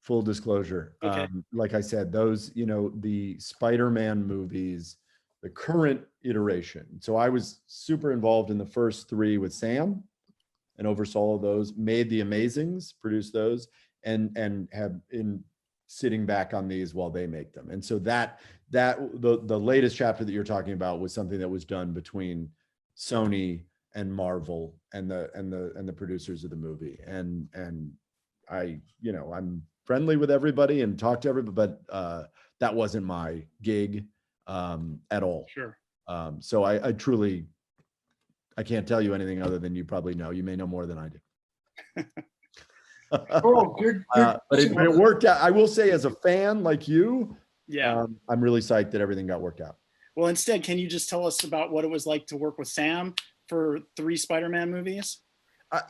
S2: Full disclosure.
S6: Okay.
S2: Like I said, those, you know, the Spider-Man movies, the current iteration. So I was super involved in the first three with Sam, and oversaw those, made the Amazings, produced those, and have been sitting back on these while they make them. And so the latest chapter that you're talking about was something that was done between Sony and Marvel and the producers of the movie. And I, you know, I'm friendly with everybody and talk to everybody, but that wasn't my gig at all.
S6: Sure.
S2: So I truly, I can't tell you anything other than you probably know. You may know more than I do.
S1: Oh, good.
S2: But it worked out. I will say, as a fan like you,
S6: Yeah.
S2: I'm really psyched that everything got worked out.
S6: Well, instead, can you just tell us about what it was like to work with Sam for 3 Spider-Man movies?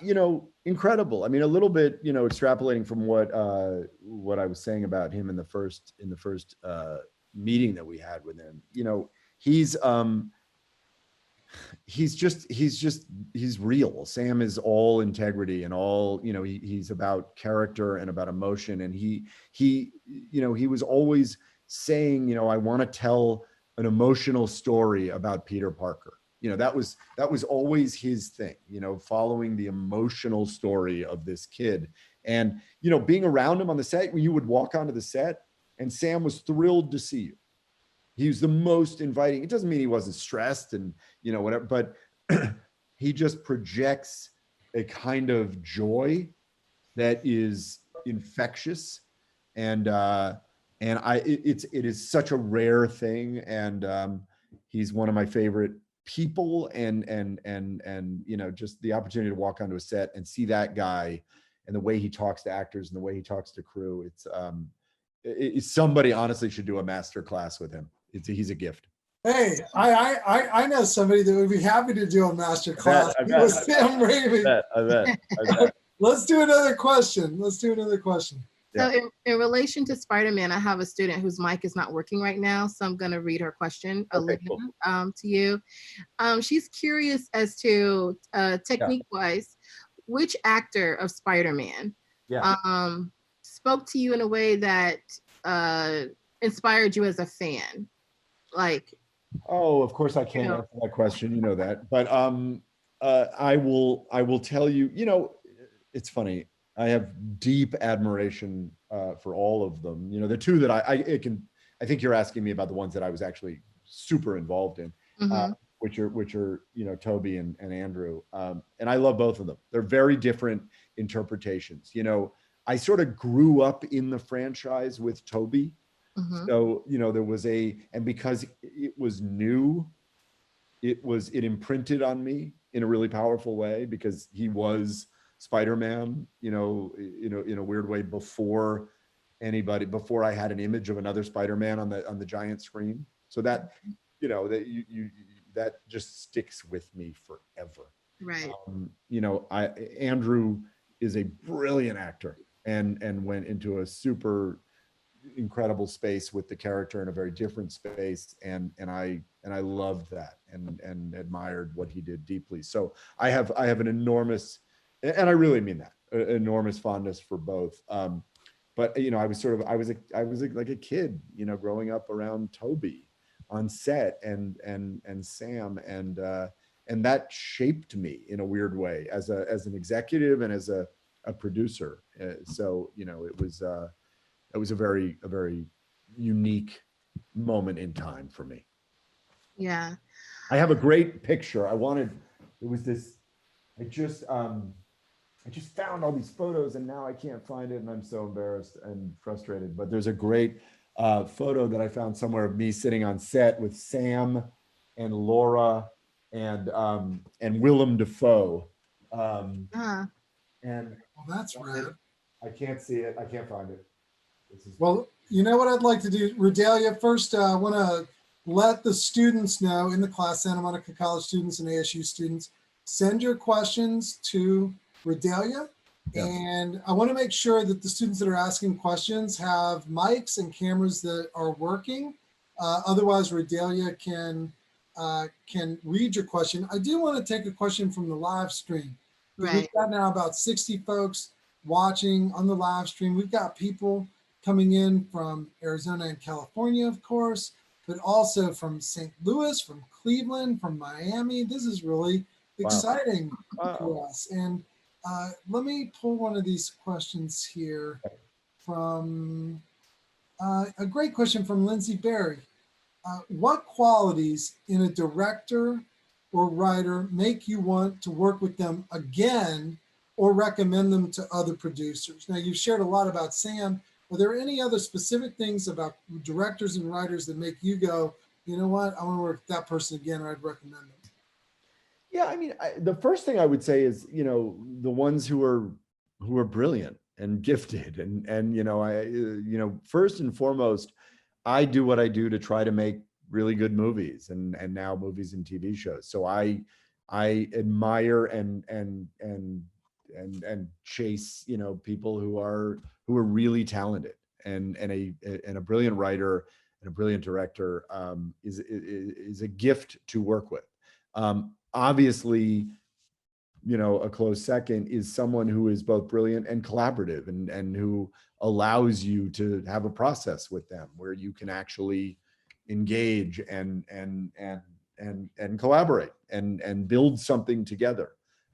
S2: You know, incredible. I mean, a little bit, you know, extrapolating from what I was saying about him in the first meeting that we had with him. You know, he's real. Sam is all integrity and all, you know, he's about character and about emotion. And he, you know, he was always saying, you know, I want to tell an emotional story about Peter Parker. You know, that was always his thing, you know, following the emotional story of this kid. And, you know, being around him on the set, when you would walk onto the set and Sam was thrilled to see you. He was the most inviting. It doesn't mean he wasn't stressed and, you know, whatever, but he just projects a kind of joy that is infectious. And it is such a rare thing. And he's one of my favorite people, and you know, just the opportunity to walk onto a set and see that guy and the way he talks to actors and the way he talks to crew. It's somebody honestly should do a master class with him. He's a gift.
S1: Hey, I know somebody that would be happy to do a master class with Sam Raimi.
S2: I bet.
S1: Let's do another question.
S4: So in relation to Spider-Man, I have a student whose mic is not working right now, so I'm going to read her question,
S2: Okay,
S4: Olivia, to you. She's curious as to, technique-wise, which actor of Spider-Man spoke to you in a way that inspired you as a fan? Like,
S2: oh, of course I can't answer that question. You know that, but I will tell you. You know, it's funny. I have deep admiration for all of them. You know, the two that I think you're asking me about the ones that I was actually super involved in, which are you know, Toby and Andrew, and I love both of them. They're very different interpretations. You know, I sort of grew up in the franchise with Toby,
S4: Mhm.
S2: So, there was and because it was new, it imprinted on me in a really powerful way, because he was Spider-Man, in a weird way, before before I had an image of another Spider-Man on the giant screen. So that, that just sticks with me forever.
S4: Right.
S2: Andrew is a brilliant actor and went into a super incredible space with the character in a very different space, and I loved that and admired what he did deeply. So I have an enormous, and I really mean that, enormous fondness for both. But I was like a kid, growing up around Toby on set and Sam, and that shaped me in a weird way as an executive and as a producer. So it was a very unique moment in time for me.
S4: Yeah.
S2: I have a great picture. It was this, I just found all these photos and now I can't find it, and I'm so embarrassed and frustrated. But there's a great photo that I found somewhere of me sitting on set with Sam and Laura and Willem Dafoe.
S4: Uh,
S2: And
S1: Well, that's rad.
S2: I can't see it. I can't find it.
S1: Well, you know what I'd like to do, Redalia? First, I want to let the students know in the class, Santa Monica College students and ASU students, send your questions to Redalia.
S2: Yeah.
S1: And I want to make sure that the students that are asking questions have mics and cameras that are working. Otherwise, Redalia can read your question. I do want to take a question from the live stream.
S4: right.
S1: We've got now about 60 folks watching on the live stream. We've got people coming in from Arizona and California, of course, but also from St. Louis, from Cleveland, from Miami. This is really exciting for us. And let me pull one of these questions here from a great question from Lindsay Berry. What qualities in a director or writer make you want to work with them again or recommend them to other producers? Now, you've shared a lot about Sam. Are there any other specific things about directors and writers that make you go, you know what, I want to work with that person again, or I'd recommend them?
S2: Yeah, I mean, the first thing I would say is, the ones who are brilliant and gifted, and first and foremost, I do what I do to try to make really good movies and now movies and TV shows. So I admire and chase, people who are really talented, and a brilliant writer and a brilliant director is a gift to work with. Obviously, a close second is someone who is both brilliant and collaborative, and who allows you to have a process with them where you can actually engage and collaborate and build something together.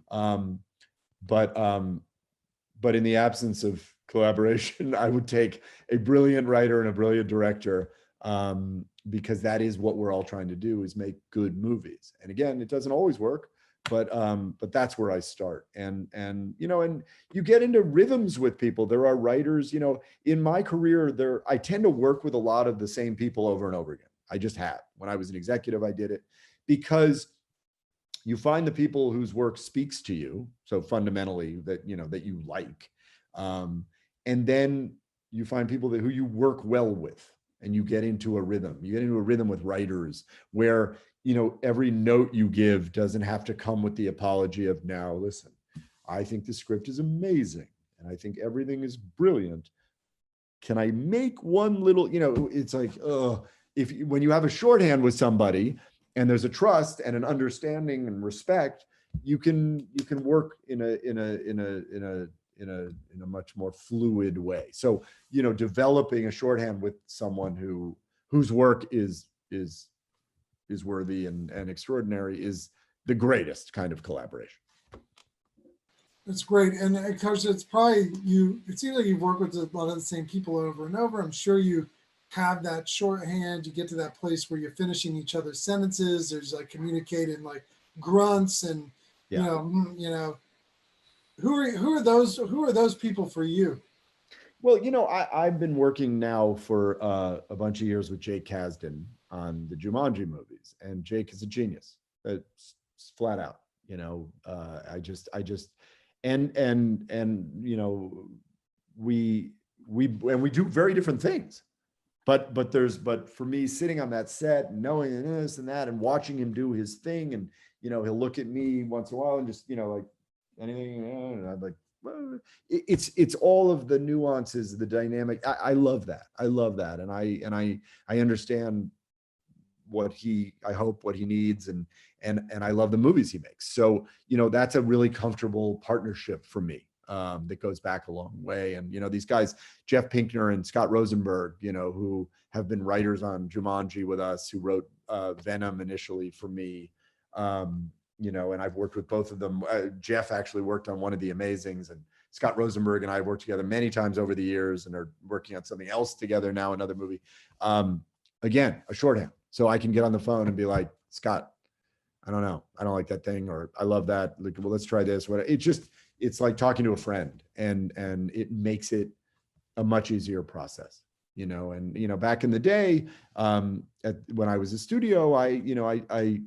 S2: But in the absence of collaboration, I would take a brilliant writer and a brilliant director, because that is what we're all trying to do, is make good movies. And again, it doesn't always work, but that's where I start. And you get into rhythms with people. There are writers, in my career, I tend to work with a lot of the same people over and over again. I just have. When I was an executive, I did it because you find the people whose work speaks to you. So fundamentally that you like. And then you find people who you work well with, and you get into a rhythm. You get into a rhythm with writers where, every note you give doesn't have to come with the apology of, now listen, I think the script is amazing and I think everything is brilliant. Can I make one little, it's like, when you have a shorthand with somebody and there's a trust and an understanding and respect, you can work in a much more fluid way. So, developing a shorthand with someone whose work is worthy and extraordinary is the greatest kind of collaboration.
S1: That's great. And of course, it's probably it seems like you've worked with a lot of the same people over and over. I'm sure you have that shorthand. You get to that place where you're finishing each other's sentences. There's like communicating like grunts and, who are those people for you?
S2: Well, I've been working now for a bunch of years with Jake Kasdan on the Jumanji movies, and Jake is a genius. It's flat out. I just, and we do very different things. But for me, sitting on that set, and knowing this and that, and watching him do his thing, and he'll look at me once in a while and just like anything, and I'm like, well, it's all of the nuances, the dynamic. I love that. I love that, and I understand I hope what he needs, and I love the movies he makes. So that's a really comfortable partnership for me. That goes back a long way. And, these guys, Jeff Pinkner and Scott Rosenberg, who have been writers on Jumanji with us, who wrote Venom initially for me, and I've worked with both of them. Jeff actually worked on one of the Amazings, and Scott Rosenberg and I have worked together many times over the years and are working on something else together now, another movie. Again, a shorthand. So I can get on the phone and be like, Scott, I don't know. I don't like that thing, or I love that. Like, well, let's try this. It's like talking to a friend, and it makes it a much easier process, and, back in the day, when I was a studio, I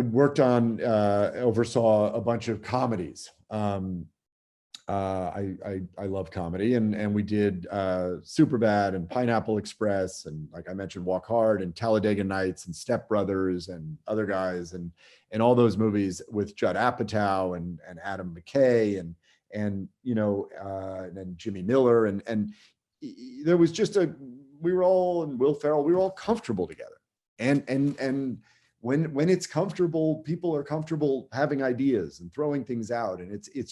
S2: worked on, oversaw a bunch of comedies. I love comedy, and we did Superbad and Pineapple Express, and like I mentioned, Walk Hard and Talladega Nights and Step Brothers and other guys, and all those movies with Judd Apatow and Adam McKay and then Jimmy Miller, and there was just we were all, and Will Ferrell, we were all comfortable together, and when it's comfortable, people are comfortable having ideas and throwing things out, and it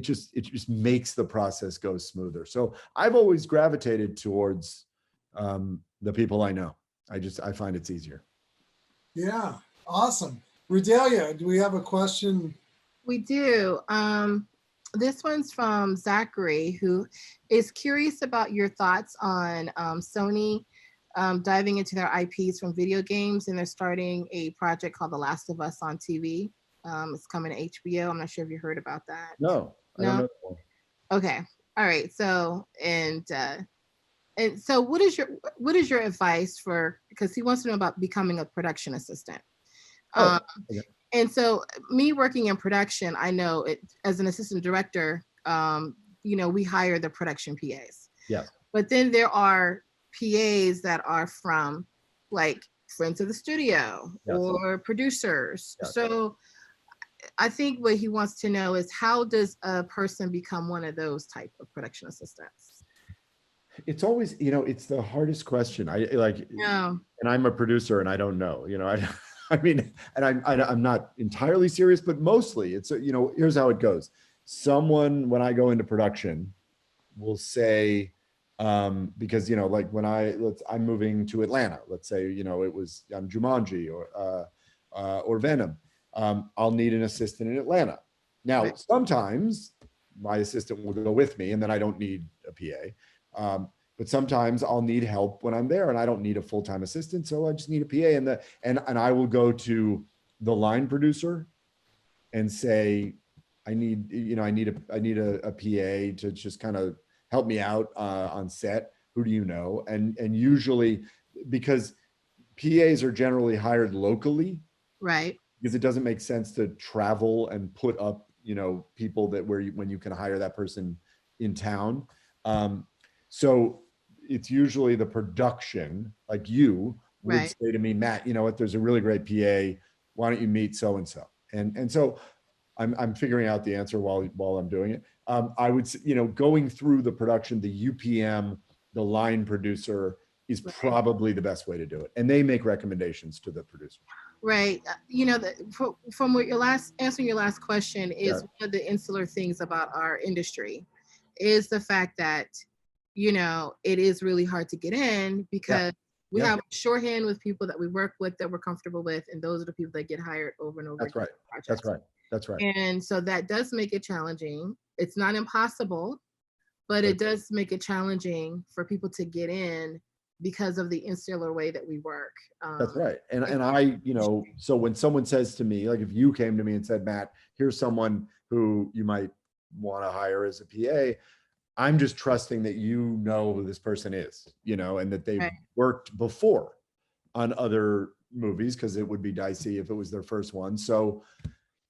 S2: just makes the process go smoother. So I've always gravitated towards the people I know. I find it's easier.
S1: Yeah, awesome. Redelia, do we have a question?
S4: We do. This one's from Zachary, who is curious about your thoughts on Sony diving into their IPs from video games, and they're starting a project called The Last of Us on TV. It's coming to HBO. I'm not sure if you heard about that.
S2: No, I don't know.
S4: Okay. All right. So, and so what is your advice because he wants to know about becoming a production assistant.
S2: Okay.
S4: And so me working in production, I know it as an assistant director, we hire the production PAs.
S2: Yeah.
S4: But then there are PAs that are from like friends of the studio, yes, or producers. Yes. So I think what he wants to know is, how does a person become one of those type of production assistants?
S2: It's always, it's the hardest question. And I'm a producer and I don't know, I mean, and I'm not entirely serious, but mostly it's, here's how it goes. Someone, when I go into production, will say, because, like when I'm moving to Atlanta, let's say, it was on Jumanji or Venom. I'll need an assistant in Atlanta. Now, right, sometimes my assistant will go with me and then I don't need a PA. But sometimes I'll need help when I'm there and I don't need a full-time assistant. So I just need a PA, and I will go to the line producer and say, I need a PA to just kind of help me out on set. Who do you know? And usually, because PAs are generally hired locally,
S4: right?
S2: Because it doesn't make sense to travel and put up, people when you can hire that person in town. So it's usually the production, like you would
S4: right,
S2: say to me, Matt, you know what, there's a really great PA. Why don't you meet so-and-so? And so I'm figuring out the answer while I'm doing it. I would, going through the production, the UPM, the line producer is probably the best way to do it. And they make recommendations to the producer.
S4: Right. From what answering your last question is, one of the insular things about our industry is the fact that, it is really hard to get in because we have shorthand with people that we work with that we're comfortable with. And those are the people that get hired over and over.
S2: That's right. That's right. That's right.
S4: And so that does make it challenging. It's not impossible, but it does make it challenging for people to get in because of the insular way that we work.
S2: That's right. And I, so when someone says to me, like if you came to me and said, Matt, here's someone who you might want to hire as a PA, I'm just trusting that you know who this person is, you know, and that they've
S4: Right.
S2: worked before on other movies, because it would be dicey if it was their first one. So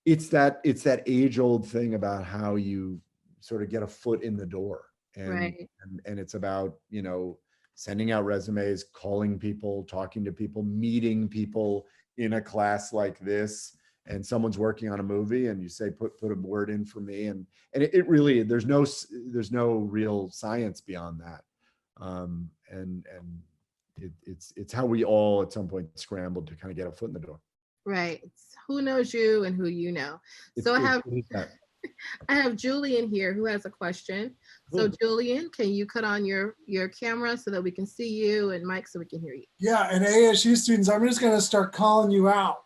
S2: it's that age old thing about how you sort of get a foot in the door. And,
S4: Right.
S2: and it's about, you know, sending out resumes, calling people, talking to people, meeting people in a class like this, and someone's working on a movie and you say, put a word in for me. And it really, there's no real science beyond that. And it's how we all at some point scrambled to kind of get a foot in the door.
S4: Right. It's who knows you and who you know. So I have Julian here who has a question. So Julian, can you cut on your camera so that we can see you, and Mike so we can hear you?
S1: Yeah, and ASU students, I'm just gonna start calling you out.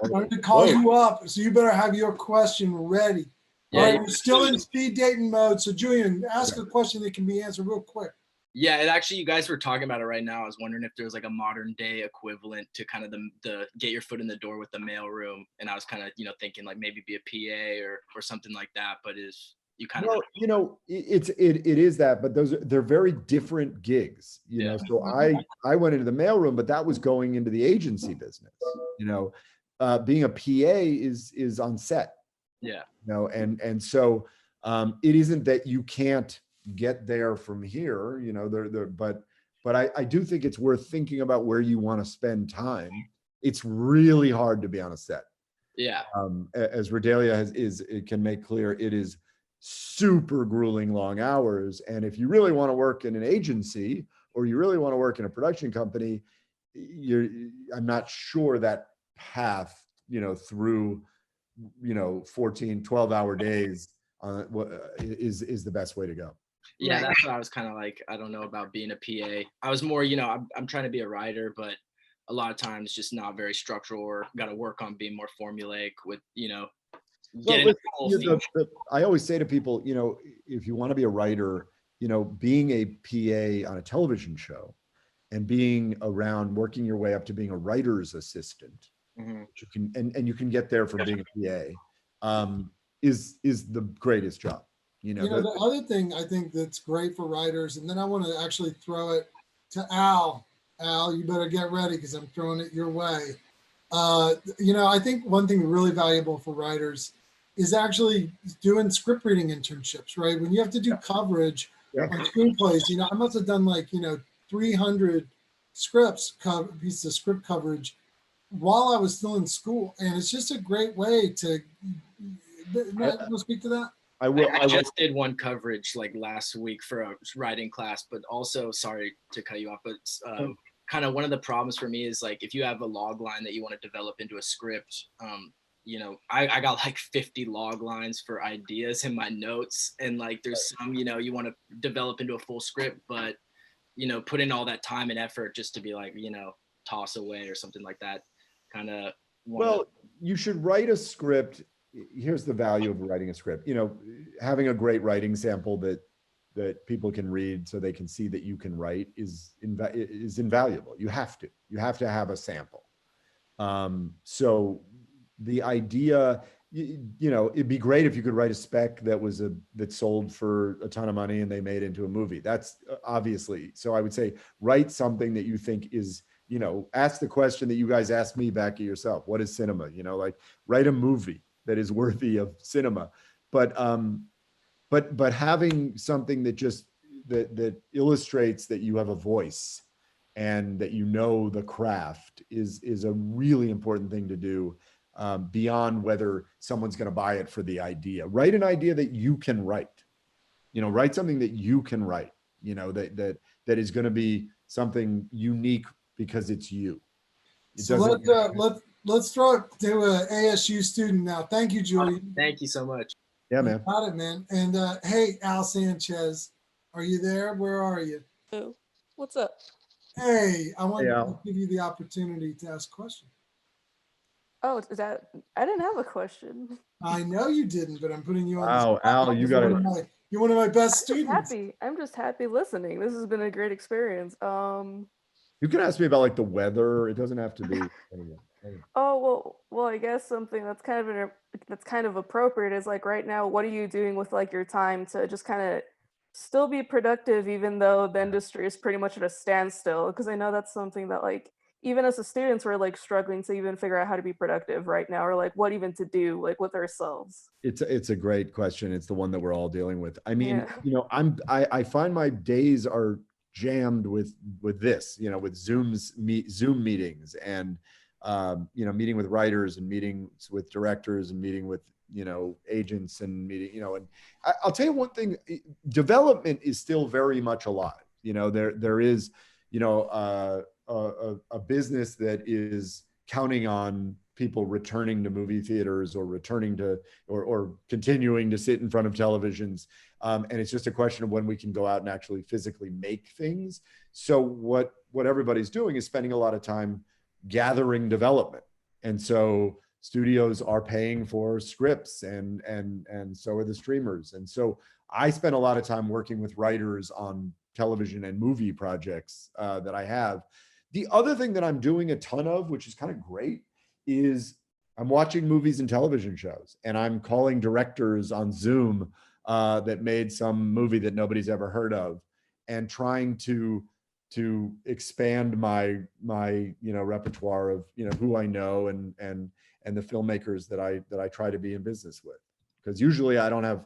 S1: I'm going to call you up, so you better have your question ready.
S7: Yeah,
S1: All right,
S7: yeah.
S1: we're still in speed dating mode. So Julian, ask a question that can be answered real quick.
S7: Yeah, and actually, you guys were talking about it right now. I was wondering if there was like a modern day equivalent to kind of the get your foot in the door with the mailroom, and I was kind of thinking like maybe be a PA or something like that. But is you kind
S2: Well, you know, it is that, but they're very different gigs, you know. So I went into the mailroom, but that was going into the agency business, you know. Being a PA is on set,
S7: yeah,
S2: you know, and so it isn't that you can't get there from here, you know. But I do think it's worth thinking about where you want to spend time. It's really hard to be on a set.
S7: yeah,
S2: As Redalia it can make clear, it is super grueling long hours. And if you really want to work in an agency or you really want to work in a production company, I'm not sure that path, you know, through, you know, 14, 12-hour days is the best way to go.
S7: yeah. That's what I was kind of like. I don't know about being a PA. I was more, I'm trying to be a writer, but a lot of times just not very structural, or got to work on being more formulaic with,
S2: I always say to people, you know, if you want to be a writer, you know, being a PA on a television show and being around, working your way up to being a writer's assistant, you can, and you can get there from being a PA, is the greatest job. You know,
S1: the other thing I think that's great for writers, and then I want to actually throw it to Al. Al, you better get ready because I'm throwing it your way. I think one thing really valuable for writers is actually doing script reading internships, right? When you have to do coverage on screenplays, I must have done like, 300 pieces of script coverage while I was still in school. And it's just a great way to speak to that.
S7: I just did one coverage like last week for a writing class, but also, sorry to cut you off, but kind of one of the problems for me is like if you have a log line that you want to develop into a script, I got like 50 log lines for ideas in my notes, and like there's some you want to develop into a full script, but put in all that time and effort just to be like toss away or something like that. Kind of
S2: you should write a script. Here's the value of writing a script. Having a great writing sample that people can read so they can see that you can write is invaluable. You have to have a sample. So the idea, it'd be great if you could write a spec that sold for a ton of money and they made into a movie. That's obviously, so I would say write something that you think is, ask the question that you guys asked me back at yourself. What is cinema? Like write a movie that is worthy of cinema. But having something that just that illustrates that you have a voice and that the craft is a really important thing to do, beyond whether someone's going to buy it for the idea. Write an idea that you can write. Write something that you can write. That is going to be something unique because it's you.
S1: Let's throw it to an ASU student now. Thank you, Julian.
S7: Thank you so much.
S2: Yeah, man.
S1: Got it, man. And hey, Al Sanchez, are you there? Where are you?
S8: Oh, what's up?
S1: Hey, I want to give you the opportunity to ask a question.
S8: Oh, is that? I didn't have a question.
S1: I know you didn't, but I'm putting you on.
S2: Wow, Al, you got it.
S1: You're one of my best students.
S8: I'm just happy listening. This has been a great experience.
S2: You can ask me about like the weather. It doesn't have to be.
S8: Oh, well, I guess something that's kind of appropriate is like right now, what are you doing with like your time to just kind of still be productive even though the industry is pretty much at a standstill? Because I know that's something that like even as a students we're like struggling to even figure out how to be productive right now, or like what even to do like with ourselves.
S2: It's a great question. It's the one that we're all dealing with. I mean,
S8: Yeah.
S2: you know, I find my days are jammed with this, you know, with Zoom meetings and you know, meeting with writers and meetings with directors and meeting with, you know, agents and meeting, you know, and I'll tell you one thing, development is still very much alive. You know, there is, you know, a business that is counting on people returning to movie theaters or returning to or continuing to sit in front of televisions. And it's just a question of when we can go out and actually physically make things. So what everybody's doing is spending a lot of time gathering development. And so studios are paying for scripts and so are the streamers. And so I spend a lot of time working with writers on television and movie projects that I have. The other thing that I'm doing a ton of, which is kind of great, is I'm watching movies and television shows, and I'm calling directors on Zoom that made some movie that nobody's ever heard of, and trying to expand my you know repertoire of you know who I know and the filmmakers that I try to be in business with, because usually I don't have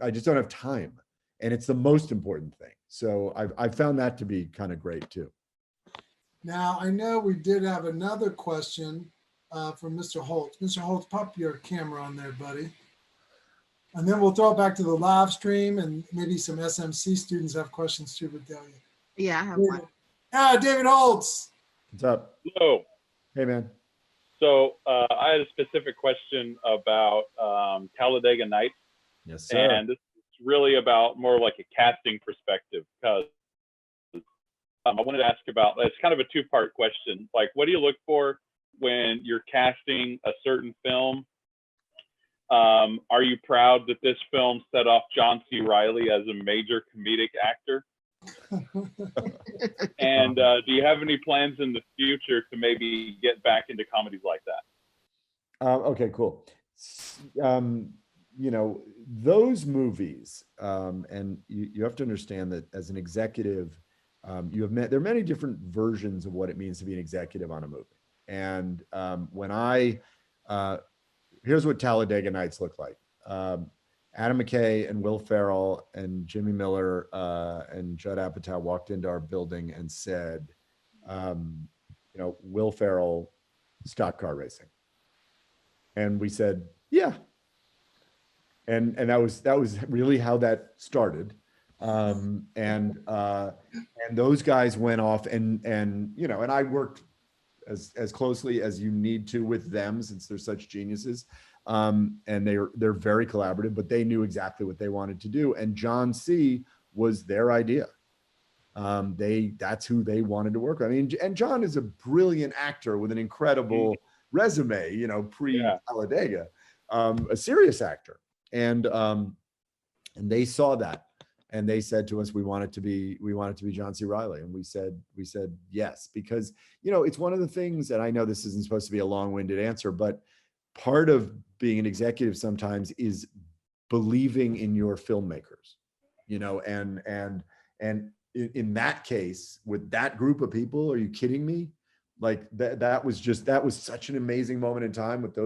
S2: I just don't have time, and it's the most important thing. So I've found that to be kind of great too.
S1: Now, I know we did have another question from Mr. Holt. Mr. Holt, pop your camera on there, buddy. And then we'll throw it back to the live stream, and maybe some SMC students have questions too, Bedelia.
S4: Yeah, I have one.
S1: David Holtz.
S2: What's up?
S9: Hello.
S2: Hey, man.
S9: So I had a specific question about Talladega Nights.
S2: Yes, sir.
S9: And this is really about more like a casting perspective, because I wanted to ask about, it's kind of a two-part question. Like, what do you look for when you're casting a certain film? Are you proud that this film set off John C. Reilly as a major comedic actor? And do you have any plans in the future to maybe get back into comedies like that?
S2: Okay, cool. You know, those movies, and you have to understand that as an executive, there are many different versions of what it means to be an executive on a movie. And here's what Talladega Nights look like. Adam McKay and Will Ferrell and Jimmy Miller and Judd Apatow walked into our building and said, you know, Will Ferrell, stock car racing. And we said, yeah. And that was really how that started. And those guys went off and you know, and I worked as closely as you need to with them, since they're such geniuses. And they're very collaborative, but they knew exactly what they wanted to do. And John C. was their idea. That's who they wanted to work with. I mean, and John is a brilliant actor with an incredible resume, you know, pre-Talladega, a serious actor. And they saw that, and they said to us, we want it to be John C. Reilly. And we said yes, because, you know, it's one of the things, and I know this isn't supposed to be a long-winded answer, but part of being an executive sometimes is believing in your filmmakers, you know, and in that case, with that group of people, are you kidding me? Like that was such an amazing moment in time with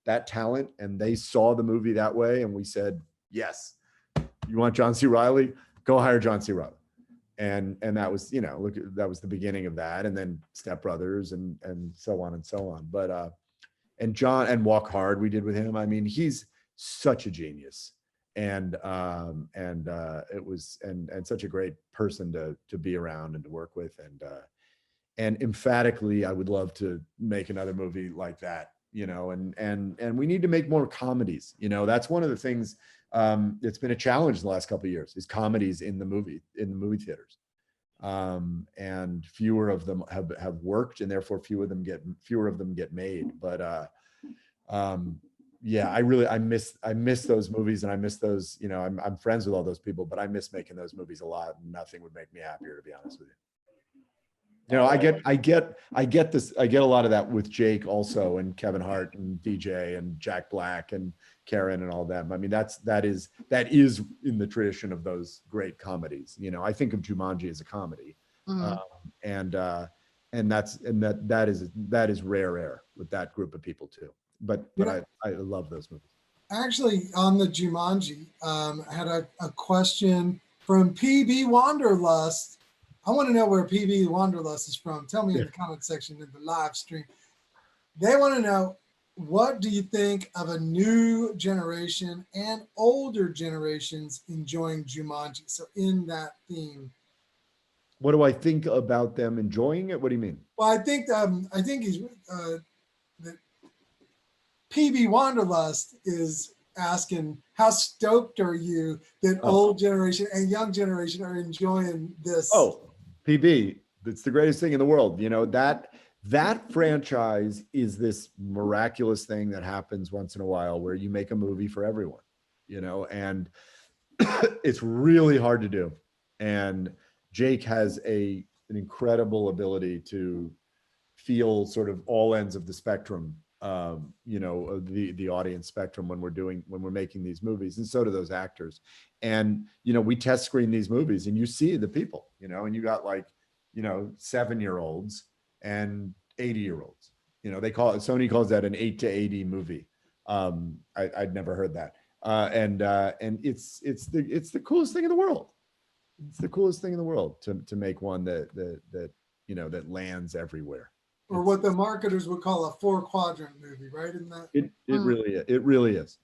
S2: that talent, and they saw the movie that way, and we said, yes, you want John C. Reilly? Go hire John C. Reilly. And that was, you know, that was the beginning of that, and then Step Brothers and so on and so on. But and John, and Walk Hard we did with him. I mean, he's such a genius, and it was and such a great person to be around and to work with, and emphatically, I would love to make another movie like that, you know, and we need to make more comedies. You know, that's one of the things it's been a challenge in the last couple of years, is comedies in the movie theaters. And fewer of them have worked, and therefore fewer of them get made. But yeah, I miss those movies, and I miss those, you know, I'm friends with all those people, but I miss making those movies a lot, and nothing would make me happier, to be honest with you. You know, I get this. I get a lot of that with Jake also, and Kevin Hart and DJ and Jack Black and Karen and all them. I mean, that is in the tradition of those great comedies. You know, I think of Jumanji as a comedy,
S4: Mhm.
S2: and that is rare air with that group of people too. But I love those movies.
S1: Actually, on the Jumanji, I had a question from PB Wanderlust. I want to know where PB Wanderlust is from. Tell me in the comment section in the live stream. They want to know, what do you think of a new generation and older generations enjoying Jumanji? So in that theme.
S2: What do I think about them enjoying it? What do you mean?
S1: Well, I think he's that PB Wanderlust is asking, how stoked are you that old generation and young generation are enjoying this?
S2: Oh, PB, it's the greatest thing in the world. You know, that franchise is this miraculous thing that happens once in a while where you make a movie for everyone, you know, and it's really hard to do. And Jake has an incredible ability to feel sort of all ends of the spectrum, you know, the audience spectrum when we're making these movies, and so do those actors. And you know, we test screen these movies, and you see the people, you know, and you got like, you know, 7-year-olds and 80-year-olds. You know, Sony calls that an 8 to 80 movie. I'd never heard that, and it's the coolest thing in the world. It's the coolest thing in the world to make one that you know, that lands everywhere.
S1: Or what the marketers would call a 4-quadrant movie, right? In that
S2: it really is,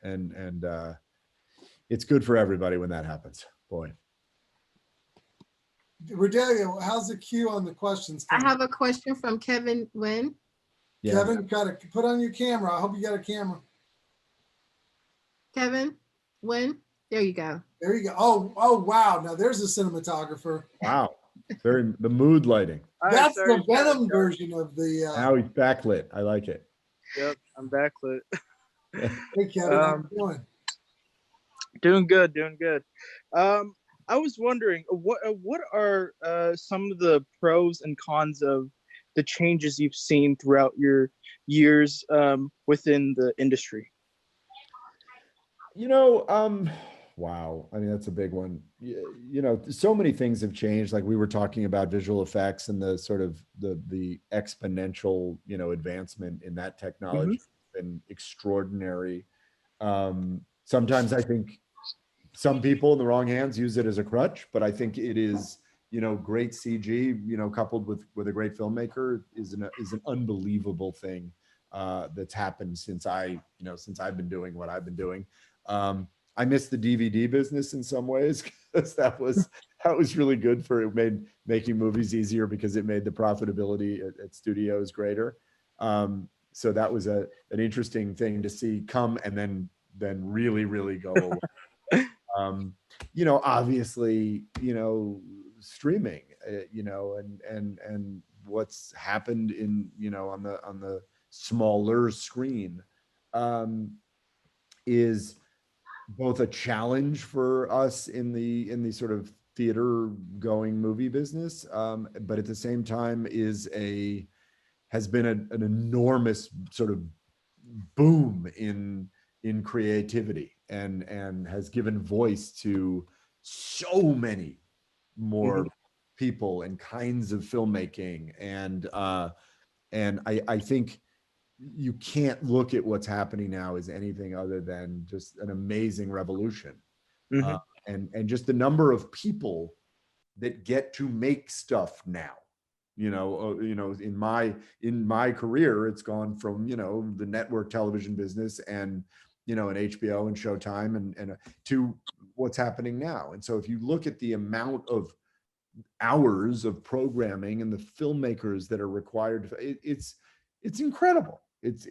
S2: and it's good for everybody when that happens. Boy,
S1: Rodelio, how's the queue on the questions
S4: I
S1: coming?
S4: have a question from Kevin Nguyen.
S2: yeah.
S1: Kevin, got to put on your camera. I hope you got a camera.
S4: Kevin Nguyen, there you go.
S1: There you go. Oh wow. Now there's a cinematographer.
S2: Wow, the mood lighting.
S1: That's
S10: sorry,
S1: the Venom version of the.
S2: Now he's backlit. I like it.
S10: Yep, I'm backlit.
S1: Hey Kevin, how you doing?
S10: Doing good, doing good. I was wondering, what are some of the pros and cons of the changes you've seen throughout your years within the industry?
S2: You know, wow. I mean, that's a big one. You know, so many things have changed. Like we were talking about visual effects and the sort of the exponential, you know, advancement in that technology has been extraordinary. Sometimes I think some people in the wrong hands use it as a crutch, but I think it is, you know, great CG, you know, coupled with a great filmmaker is an unbelievable thing that's happened since I've been doing what I've been doing. I miss the DVD business in some ways because that was really good for it. Made making movies easier because it made the profitability at studios greater. So that was an interesting thing to see come and then really, really go away. You know, obviously, you know, streaming, you know, and what's happened in, you know, on the smaller screen is both a challenge for us in the sort of theater going movie business, but at the same time has been an enormous sort of boom in creativity and has given voice to so many more people and kinds of filmmaking, and I think you can't look at what's happening now as anything other than just an amazing revolution. And just the number of people that get to make stuff now, you know, in my career, it's gone from, you know, the network television business and, you know, and HBO and Showtime and to what's happening now. And so if you look at the amount of hours of programming and the filmmakers that are required, it's incredible. It's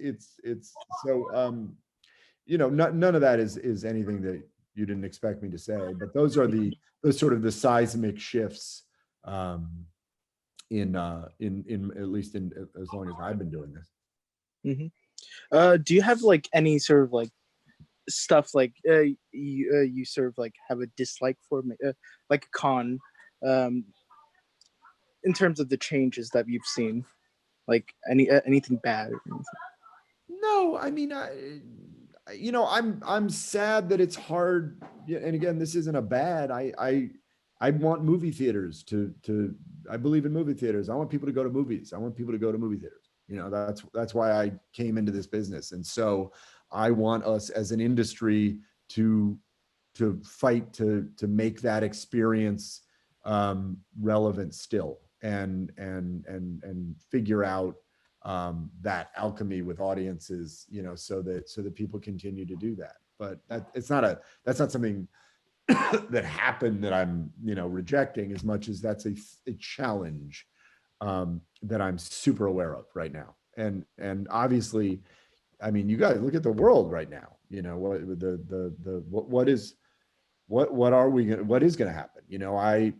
S2: so, you know, none of that is anything that you didn't expect me to say, but those sort of the seismic shifts in at least in as long as I've been doing this.
S10: Do you have like any sort of like stuff like you sort of like have a dislike for, like a con in terms of the changes that you've seen, like anything bad or anything?
S2: No, I mean, I'm sad that it's hard. And again, this isn't a bad. I want movie theaters I believe in movie theaters. I want people to go to movies. I want people to go to movie theaters. That's why I came into this business. And so I want us as an industry to fight to make that experience relevant still, and figure out that alchemy with audiences, so that people continue to do that. But that's not something that happened that I'm, rejecting, as much as that's a challenge that I'm super aware of right now. And obviously, I mean, you guys look at the world right now, what is going to happen?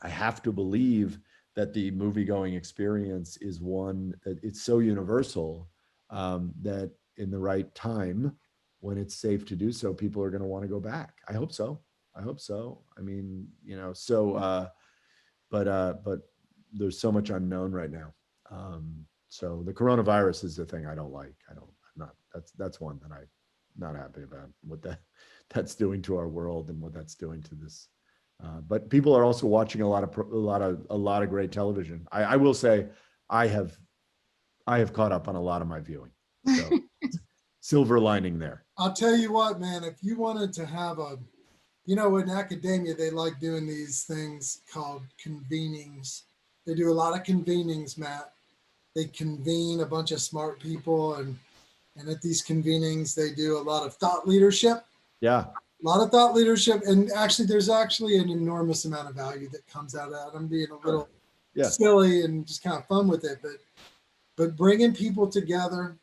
S2: I have to believe that the movie going experience is one that it's so universal that in the right time, when it's safe to do so, people are going to want to go back. I hope so. I mean, but there's so much unknown right now. So the coronavirus is the thing I don't like. That's one that I'm not happy about, what that's doing to our world and what that's doing to this. But people are also watching a lot of great television. I will say I have caught up on a lot of my viewing. So silver lining there.
S1: I'll tell you what, man, if you wanted to have in academia, they like doing these things called convenings. They do a lot of convenings, Matt. They convene a bunch of smart people, and at these convenings, they do a lot of thought leadership.
S2: Yeah.
S1: A lot of thought leadership, and actually, there's actually an enormous amount of value that comes out of that. I'm being a little silly and just kind of fun with it, but bringing people together,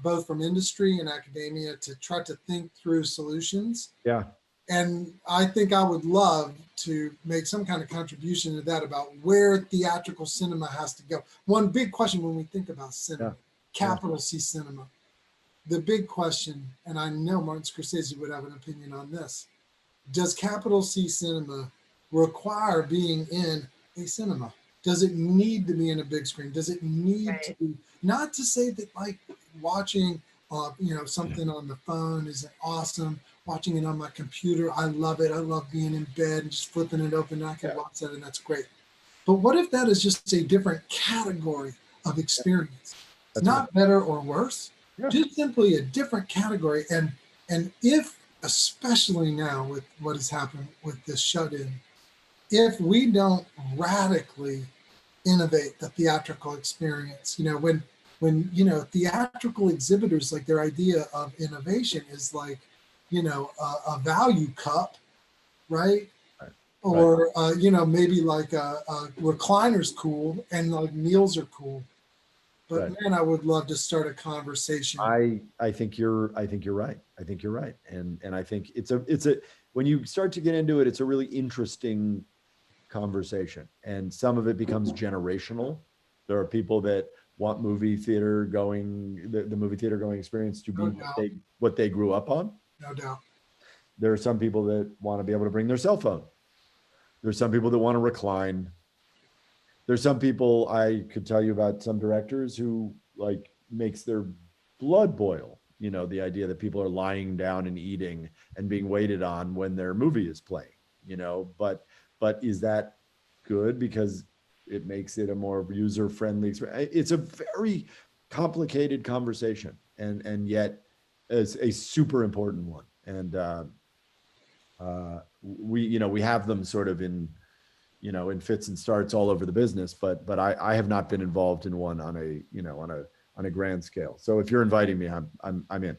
S1: both from industry and academia, to try to think through solutions.
S2: Yeah.
S1: And I think I would love to make some kind of contribution to that, about where theatrical cinema has to go. One big question when we think about cinema, capital C cinema, the big question, and I know Martin Scorsese would have an opinion on this: does capital C cinema require being in a cinema? Does it need to be in a big screen? Does it need to be, not to say that like watching something on the phone isn't awesome, watching it on my computer, I love it. I love being in bed and just flipping it open, and I can watch that, and that's great. But what if that is just a different category of experience? It's not better or worse, just simply a different category. And if, especially now with what has happened with this shut-in, if we don't radically innovate the theatrical experience, when theatrical exhibitors, like, their idea of innovation is like, a value cup, right? Or maybe like a recliner's cool and like meals are cool. But man, I would love to start a conversation.
S2: I think you're right. I think you're right. And I think it's a when you start to get into it, it's a really interesting conversation, and some of it becomes generational. There are people that want the movie theater going experience to be what they grew up on.
S1: No doubt.
S2: There are some people that want to be able to bring their cell phone. There's some people that want to recline. There's some people, I could tell you about some directors who like makes their blood boil, the idea that people are lying down and eating and being waited on when their movie is playing, but is that good because it makes it a more user-friendly experience? It's a very complicated conversation, and yet it's a super important one. And we have them sort of in fits and starts all over the business, but I have not been involved in one on a grand scale. So if you're inviting me, I'm in.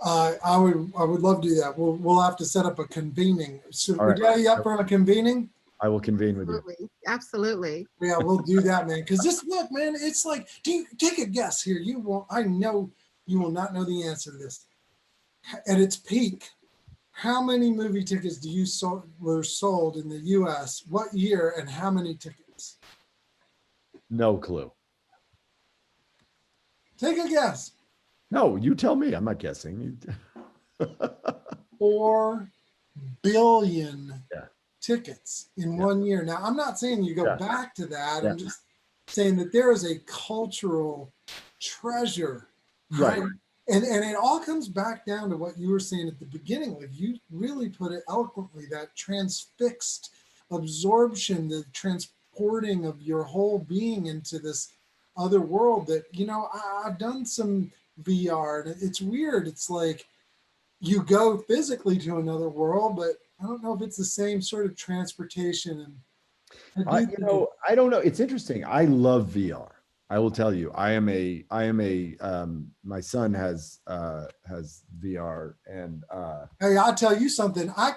S1: I would love to do that. We'll have to set up a convening. So would you up for a convening?
S2: I will convene with you.
S4: Absolutely.
S1: Yeah, we'll do that, man. Because look, man, it's like, take a guess here. I know you will not know the answer to this. At its peak, how many movie tickets were sold in the U.S.? What year and how many tickets?
S2: No clue.
S1: Take a guess.
S2: No, you tell me. I'm not guessing.
S1: 4 billion tickets in
S2: Yeah.
S1: 1 year. Now, I'm not saying you go
S2: Yeah.
S1: back to that.
S2: Yeah.
S1: I'm just saying that there is a cultural treasure.
S2: Right.
S1: And it all comes back down to what you were saying at the beginning. Like you really put it eloquently, that transfixed absorption, the transporting of your whole being into this other world that, you know, I've done some VR and it's weird. It's like you go physically to another world, but I don't know if it's the same sort of transportation. And I do think
S2: I don't know. It's interesting. I love VR. I will tell you, my son has VR and,
S1: hey, I'll tell you something. I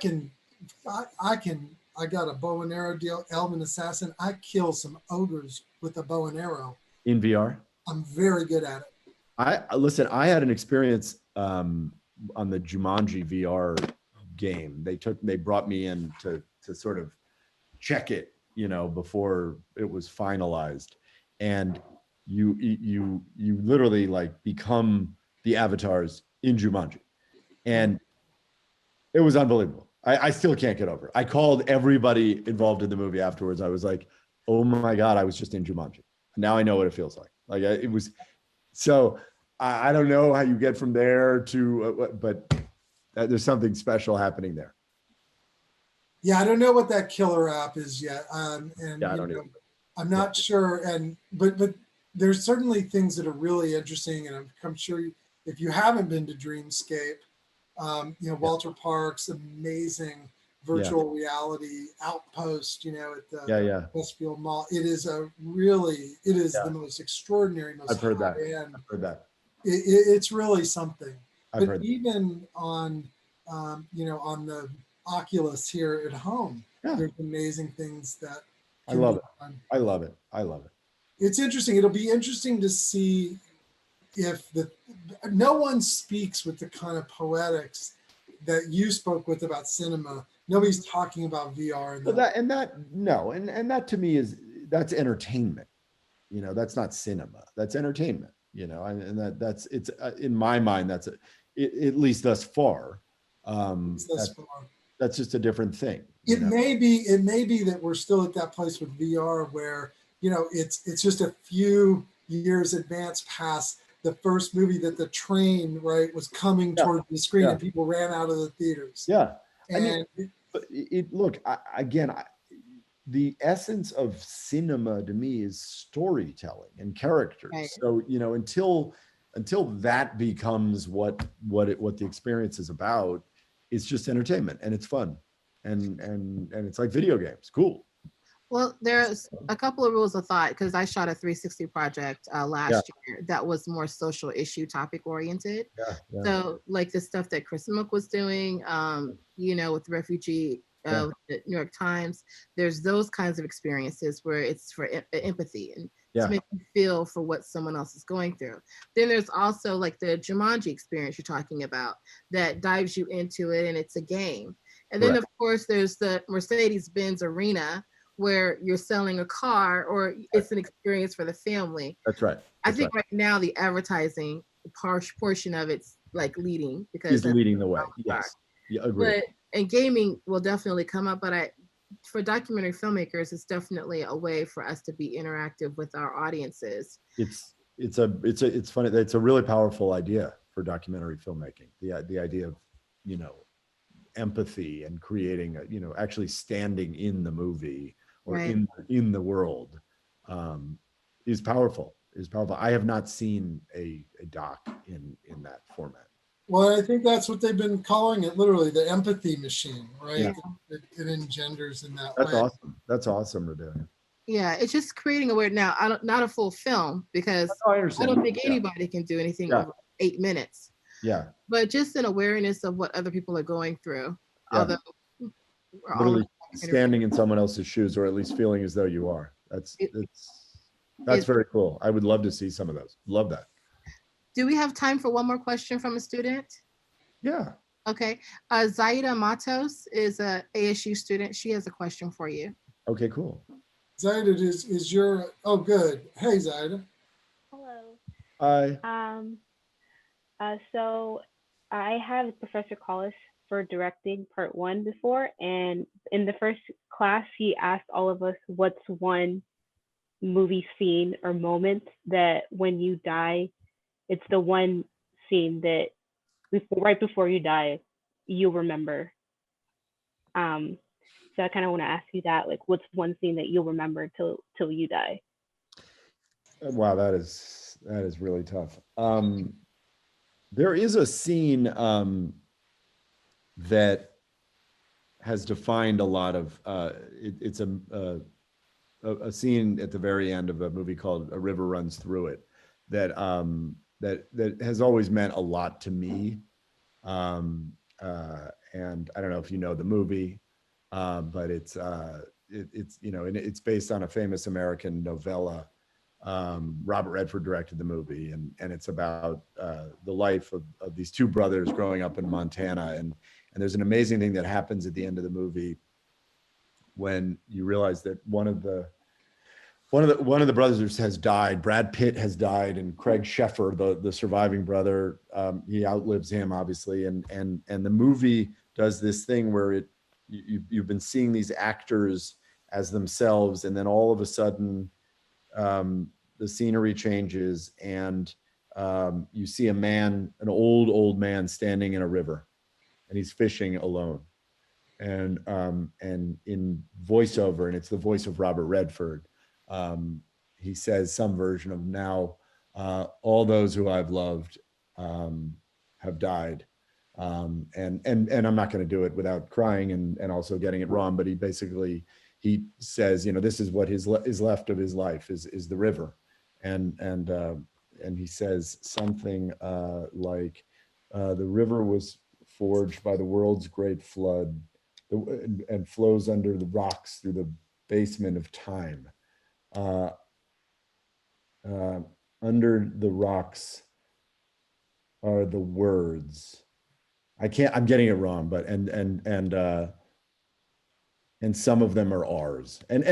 S1: got a bow and arrow deal, Elven Assassin. I kill some ogres with a bow and arrow.
S2: in VR.
S1: I'm very good at it.
S2: Listen, I had an experience on the Jumanji VR game. They brought me in to sort of check it, you know, before it was finalized. And you literally like become the avatars in Jumanji. And it was unbelievable. I still can't get over it. I called everybody involved in the movie afterwards. I was like, oh my God, I was just in Jumanji. Now I know what it feels like. It was, so I don't know how you get from there to, but there's something special happening there.
S1: Yeah, I don't know what that killer app is yet. And
S2: Yeah, I
S1: you
S2: don't
S1: know,
S2: either.
S1: I'm not sure. But there's certainly things that are really interesting. And I'm sure if you haven't been to Dreamscape, you know, Walter Park's amazing virtual reality outpost, you know, at the Westfield Mall. It is the most extraordinary, most
S2: I've heard that.
S1: high-end.
S2: I've heard that.
S1: It's really something.
S2: I've
S1: But
S2: heard that.
S1: even on, you know, on the Oculus here at home, there's amazing things that
S2: I love it. I love it. I love it.
S1: It's interesting. It'll be interesting to see if no one speaks with the kind of poetics that you spoke with about cinema. Nobody's talking about VR.
S2: And that to me that's entertainment. You know, that's not cinema. That's entertainment. You know, and that's it's in my mind. That's at least thus far. That's just a different thing.
S1: It may be that we're still at that place with VR where, you know, it's just a few years advanced past the first movie that the train, right, was coming toward the screen and people ran out of the theaters.
S2: Yeah.
S1: And
S2: the essence of cinema to me is storytelling and characters. Right. So, you know, until that becomes what the experience is about, it's just entertainment and it's fun. And it's like video games. Cool.
S4: Well, there's a couple of rules of thought because I shot a 360 project last year that was more social issue topic oriented. So like the stuff that Chris Mook was doing, you know, with the refugee, the New York Times, there's those kinds of experiences where it's for empathy and to make you feel for what someone else is going through. Then there's also like the Jumanji experience you're talking about that dives you into it and it's a game. And then of course there's the Mercedes-Benz Arena where you're selling a car or it's an experience for the family.
S2: That's right.
S4: I think right now the advertising portion of it's like leading because
S2: he's leading the way. Yes. Yeah, agree.
S4: And gaming will definitely come up, but for documentary filmmakers, it's definitely a way for us to be interactive with our audiences.
S2: It's funny. It's a really powerful idea for documentary filmmaking. The idea of, you know, empathy and creating you know, actually standing in the movie or in the world is powerful. I have not seen a doc in that format.
S1: Well, I think that's what they've been calling it, literally the empathy machine, right?
S2: Yeah.
S1: It engenders in that
S2: That's
S1: way.
S2: awesome. That's awesome, Rebecca.
S4: Yeah, it's just creating awareness. Now, not a full film because I don't think anybody can do anything over 8 minutes.
S2: Yeah.
S4: But just an awareness of what other people are going through.
S2: Yeah. Literally standing in someone else's shoes, or at least feeling as though you are. That's very cool. I would love to see some of those. Love that.
S4: Do we have time for one more question from a student?
S2: Yeah.
S4: Okay. Zaida Matos is a ASU student. She has a question for you.
S2: Okay, cool.
S1: Zaida is your, oh, good. Hey, Zaida.
S11: Hello.
S2: Hi.
S11: So I have Professor Collis for directing part 1 before, and in the first class, he asked all of us what's one movie scene or moment that when you die, it's the one scene that right before you die, you'll remember. So I kind of want to ask you that, like, what's one scene that you'll remember till you die?
S2: Wow, that is really tough. There is a scene that has defined a lot of. It's a scene at the very end of a movie called "A River Runs Through It," that that has always meant a lot to me. And I don't know if you know the movie, but it's you know, and it's based on a famous American novella. Robert Redford directed the movie, and it's about the life of these two brothers growing up in Montana. And there's an amazing thing that happens at the end of the movie when you realize that one of the brothers has died. Brad Pitt has died, and Craig Sheffer, the surviving brother, he outlives him, obviously. And the movie does this thing where you've been seeing these actors as themselves, and then all of a sudden the scenery changes, and you see an old man standing in a river, and he's fishing alone. And in voiceover, and it's the voice of Robert Redford, he says some version of, now all those who I've loved have died. And I'm not going to do it without crying and also getting it wrong, but he says, you know, this is what is left of his life is the river. And he says something like, the river was forged by the world's great flood, and flows under the rocks through the basement of time. Under the rocks are the words. I'm getting it wrong, but and some of them are ours. And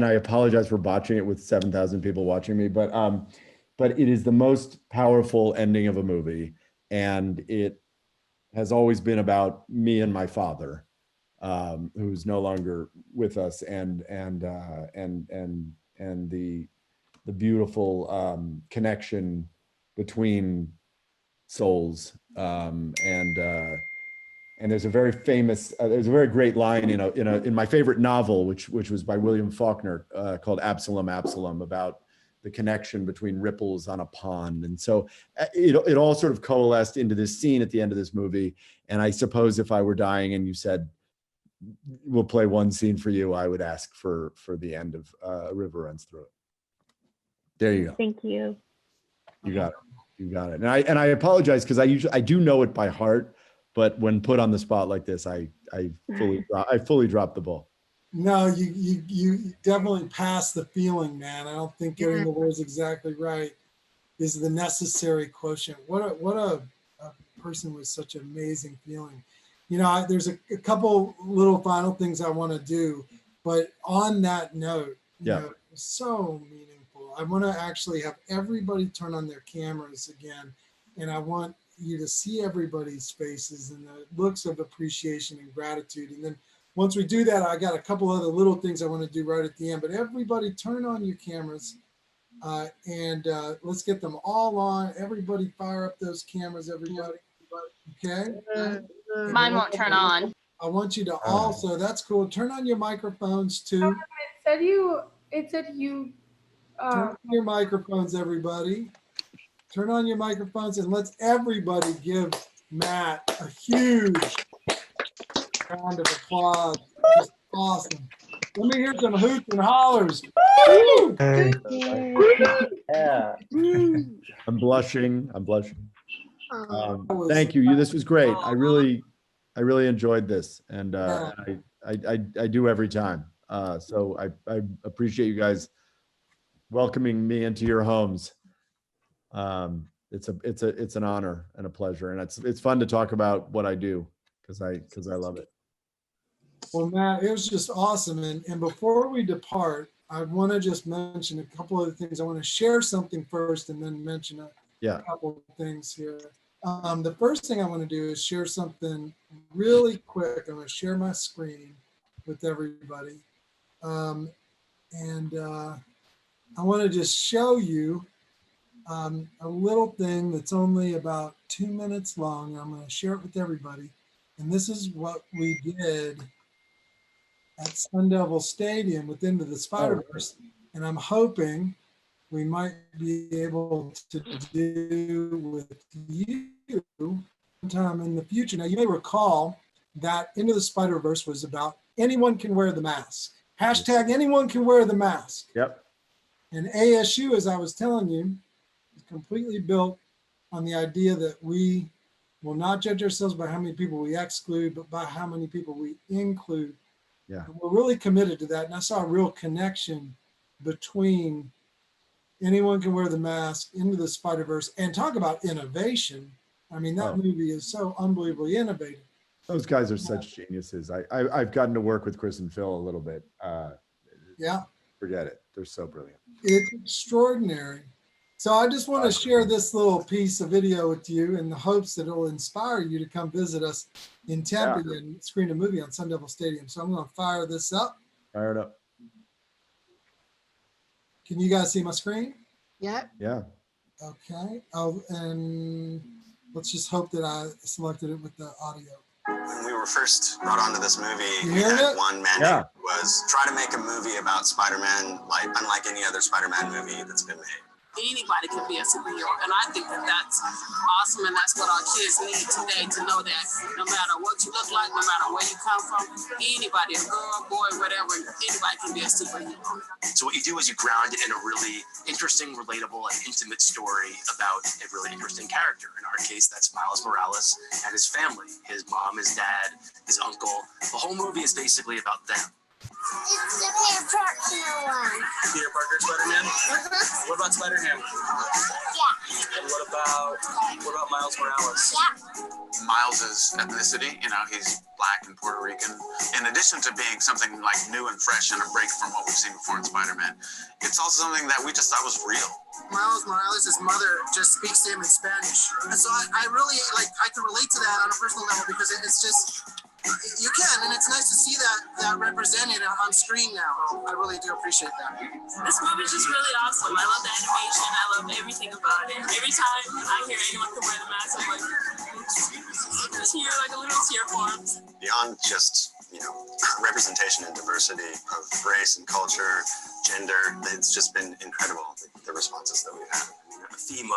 S2: I apologize for botching it with 7,000 people watching me, but it is the most powerful ending of a movie, and it has always been about me and my father, who's no longer with us, and the beautiful connection between souls. And there's a very famous, there's a very great line in my favorite novel, which was by William Faulkner, called Absalom, Absalom, about the connection between ripples on a pond. And so it all sort of coalesced into this scene at the end of this movie. And I suppose if I were dying and you said, we'll play one scene for you, I would ask for the end of A River Runs Through It. There you go.
S11: Thank you.
S2: You got it. You got it. And I apologize, because I do know it by heart, but when put on the spot like this, I fully dropped the ball.
S1: No, you definitely passed the feeling, man. I don't think getting the words exactly right is the necessary quotient. What a person with such amazing feeling. You know, there's a couple little final things I want to do, but on that note, you know, it's so meaningful. I want to actually have everybody turn on their cameras again, and I want you to see everybody's faces and the looks of appreciation and gratitude. And then once we do that, I got a couple other little things I want to do right at the end, but everybody turn on your cameras and let's get them all on. Everybody fire up those cameras, everybody. Okay?
S12: Mine won't turn on.
S1: I want you to also, that's cool. Turn on your microphones too.
S12: It said you.
S1: Turn on your microphones, everybody. Turn on your microphones, and let's everybody give Matt a huge round of applause. Just awesome. Let me hear some hoots and hollers. Woo!
S13: Yeah.
S2: I'm blushing. Thank you. This was great. I really enjoyed this, and I do every time. So I appreciate you guys welcoming me into your homes. It's an honor and a pleasure, and it's fun to talk about what I do because I love it.
S1: Well, Matt, it was just awesome. And before we depart, I want to just mention a couple of things. I want to share something first, and then mention a couple of things here. The first thing I want to do is share something really quick. I'm going to share my screen with everybody. I want to just show you a little thing that's only about 2 minutes long. I'm going to share it with everybody. And this is what we did at Sun Devil Stadium with Into the Spider-Verse. And I'm hoping we might be able to do with you sometime in the future. Now, you may recall that Into the Spider-Verse was about anyone can wear the mask. Hashtag anyone can wear the mask.
S2: Yep.
S1: And ASU, as I was telling you, is completely built on the idea that we will not judge ourselves by how many people we exclude, but by how many people we include.
S2: Yeah.
S1: And we're really committed to that. And I saw a real connection between anyone can wear the mask, Into the Spider-Verse, and talk about innovation. I mean, that movie is so unbelievably innovative.
S2: Those guys are such geniuses. I've gotten to work with Chris and Phil a little bit.
S1: Yeah.
S2: Forget it. They're so brilliant.
S1: It's extraordinary. So I just want to share this little piece of video with you in the hopes that it'll inspire you to come visit us in Tempe and screen a movie on Sun Devil Stadium. So I'm going to fire this up.
S2: Fire it up.
S1: Can you guys see my screen?
S4: Yep.
S2: Yeah.
S1: Okay. Oh, and let's just hope that I selected it with the audio.
S13: When we were first brought onto this movie,
S1: You
S13: we
S1: hearing
S13: had
S1: it?
S13: one mandate was try to make a movie about Spider-Man like unlike any other Spider-Man movie that's been made.
S14: Anybody can be a superhero, and I think that that's awesome, and that's what our kids need today, to know that no matter what you look like, no matter where you come from, anybody, a girl, boy, whatever, anybody can be a superhero.
S15: So what you do is you ground it in a really interesting, relatable, and intimate story about a really interesting character. In our case, that's Miles Morales and his family, his mom, his dad, his uncle. The whole movie is basically about them.
S16: It's the Peter Parker one.
S15: Peter Parker, Spider-Man? What about Spider-Man?
S16: Yeah.
S15: And what about Miles Morales?
S16: Yeah.
S13: Miles's ethnicity, you know, he's black and Puerto Rican. In addition to being something like new and fresh and a break from what we've seen before in Spider-Man, it's also something that we just thought was real.
S14: Miles Morales' mother just speaks to him in Spanish. And so I really, I can relate to that on a personal level because it's just, you can, and it's nice to see that represented on screen now. I really do appreciate that.
S17: This movie is just really awesome. I love the animation. I love everything about it. Every time I hear anyone can wear the mask, I'm like, tear, like a little tear forms.
S13: Beyond just, you know, representation and diversity of race and culture, gender, it's just been incredible, the responses that we've had.
S15: The theme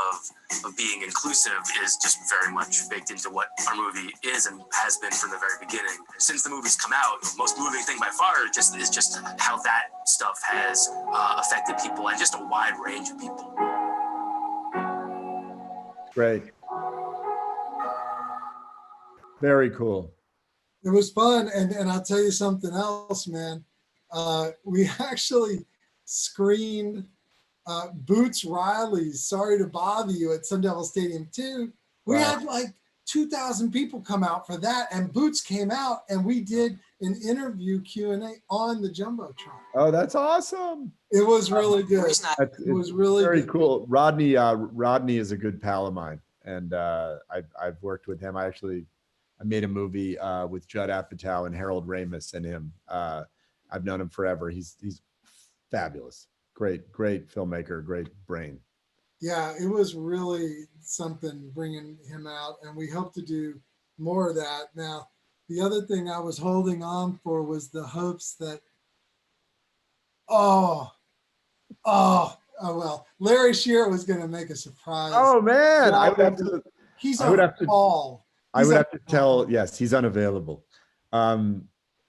S15: of being inclusive is just very much baked into what our movie is and has been from the very beginning. Since the movie's come out, the most moving thing by far is just how that stuff has affected people and just a wide range of people.
S2: Great. Very cool.
S1: It was fun. And I'll tell you something else, man. We actually screened Boots Riley's Sorry to Bother You at Sun Devil Stadium too. We had like 2,000 people come out for that, and Boots came out and we did an interview Q&A on the Jumbotron.
S2: Oh, that's awesome.
S1: It was really good. It was really
S2: very
S1: good.
S2: cool. Rodney is a good pal of mine, and I've worked with him. I made a movie with Judd Apatow and Harold Ramis and him. I've known him forever. He's fabulous. Great filmmaker, great brain.
S1: Yeah, it was really something bringing him out, and we hope to do more of that. Now, the other thing I was holding on for was the hopes that, Larry Shearer was going to make a surprise.
S2: Oh man, I would have to.
S1: He's on the call.
S2: I would have to tell. Yes, he's unavailable.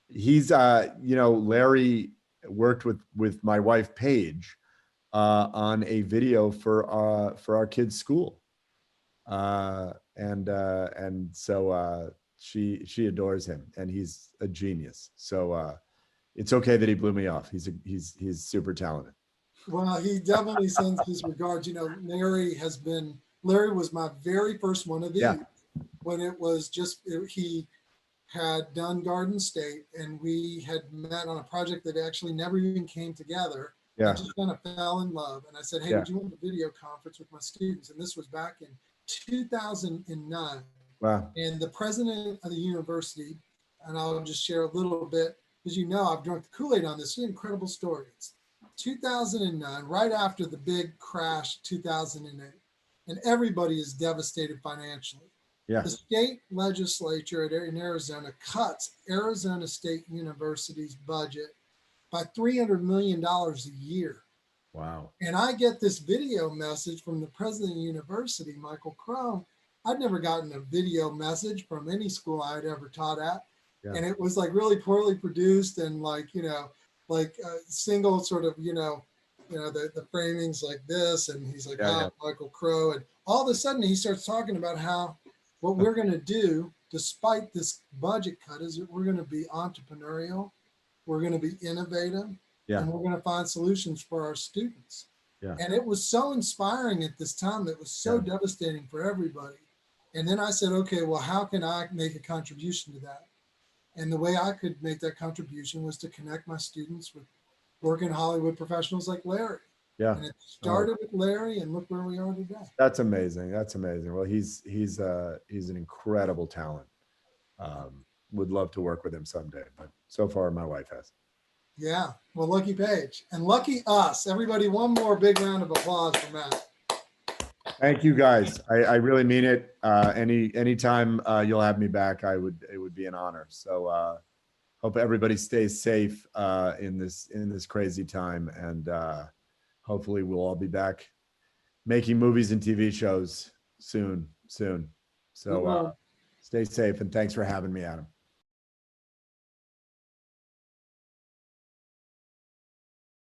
S2: He's Larry worked with my wife Paige on a video for our kids' school, and so she adores him, and he's a genius. So it's okay that he blew me off. He's super talented.
S1: Well, he definitely sends his regards. You know, Larry was my very first one of these when it was he had done Garden State, and we had met on a project that actually never even came together.
S2: Yeah.
S1: I just kind of fell in love, and I said, "Hey, would you want a video conference with my students?" And this was back in 2009.
S2: Wow.
S1: And the president of the university, and I'll just share a little bit, because you know I've drunk the Kool-Aid on this. It's an incredible story. It's 2009, right after the big crash, 2008, and everybody is devastated financially.
S2: Yeah.
S1: The state legislature in Arizona cuts Arizona State University's budget by $300 million a year.
S2: Wow.
S1: And I get this video message from the president of the university, Michael Crow. I'd never gotten a video message from any school I had ever taught at.
S2: Yeah.
S1: And it was like really poorly produced and like, you know, like a single sort of, the framings like this. And he's like,
S2: Yeah, yeah.
S1: Michael Crow. And all of a sudden he starts talking about how what we're going to do, despite this budget cut, is that we're going to be entrepreneurial. We're going to be innovative.
S2: Yeah.
S1: And we're going to find solutions for our students.
S2: Yeah.
S1: And it was so inspiring at this time. It was so devastating for everybody. And then I said, okay, well, how can I make a contribution to that? And the way I could make that contribution was to connect my students with working Hollywood professionals like Larry.
S2: Yeah.
S1: And it started with Larry, and look where we are today.
S2: That's amazing. That's amazing. Well, he's an incredible talent. Would love to work with him someday, but so far my wife has.
S1: Yeah. Well, lucky Paige and lucky us. Everybody, one more big round of applause for Matt.
S2: Thank you guys. I really mean it. Anytime you'll have me back, it would be an honor. So hope everybody stays safe in this crazy time, and hopefully we'll all be back making movies and TV shows soon. So stay safe, and thanks for having me, Adam.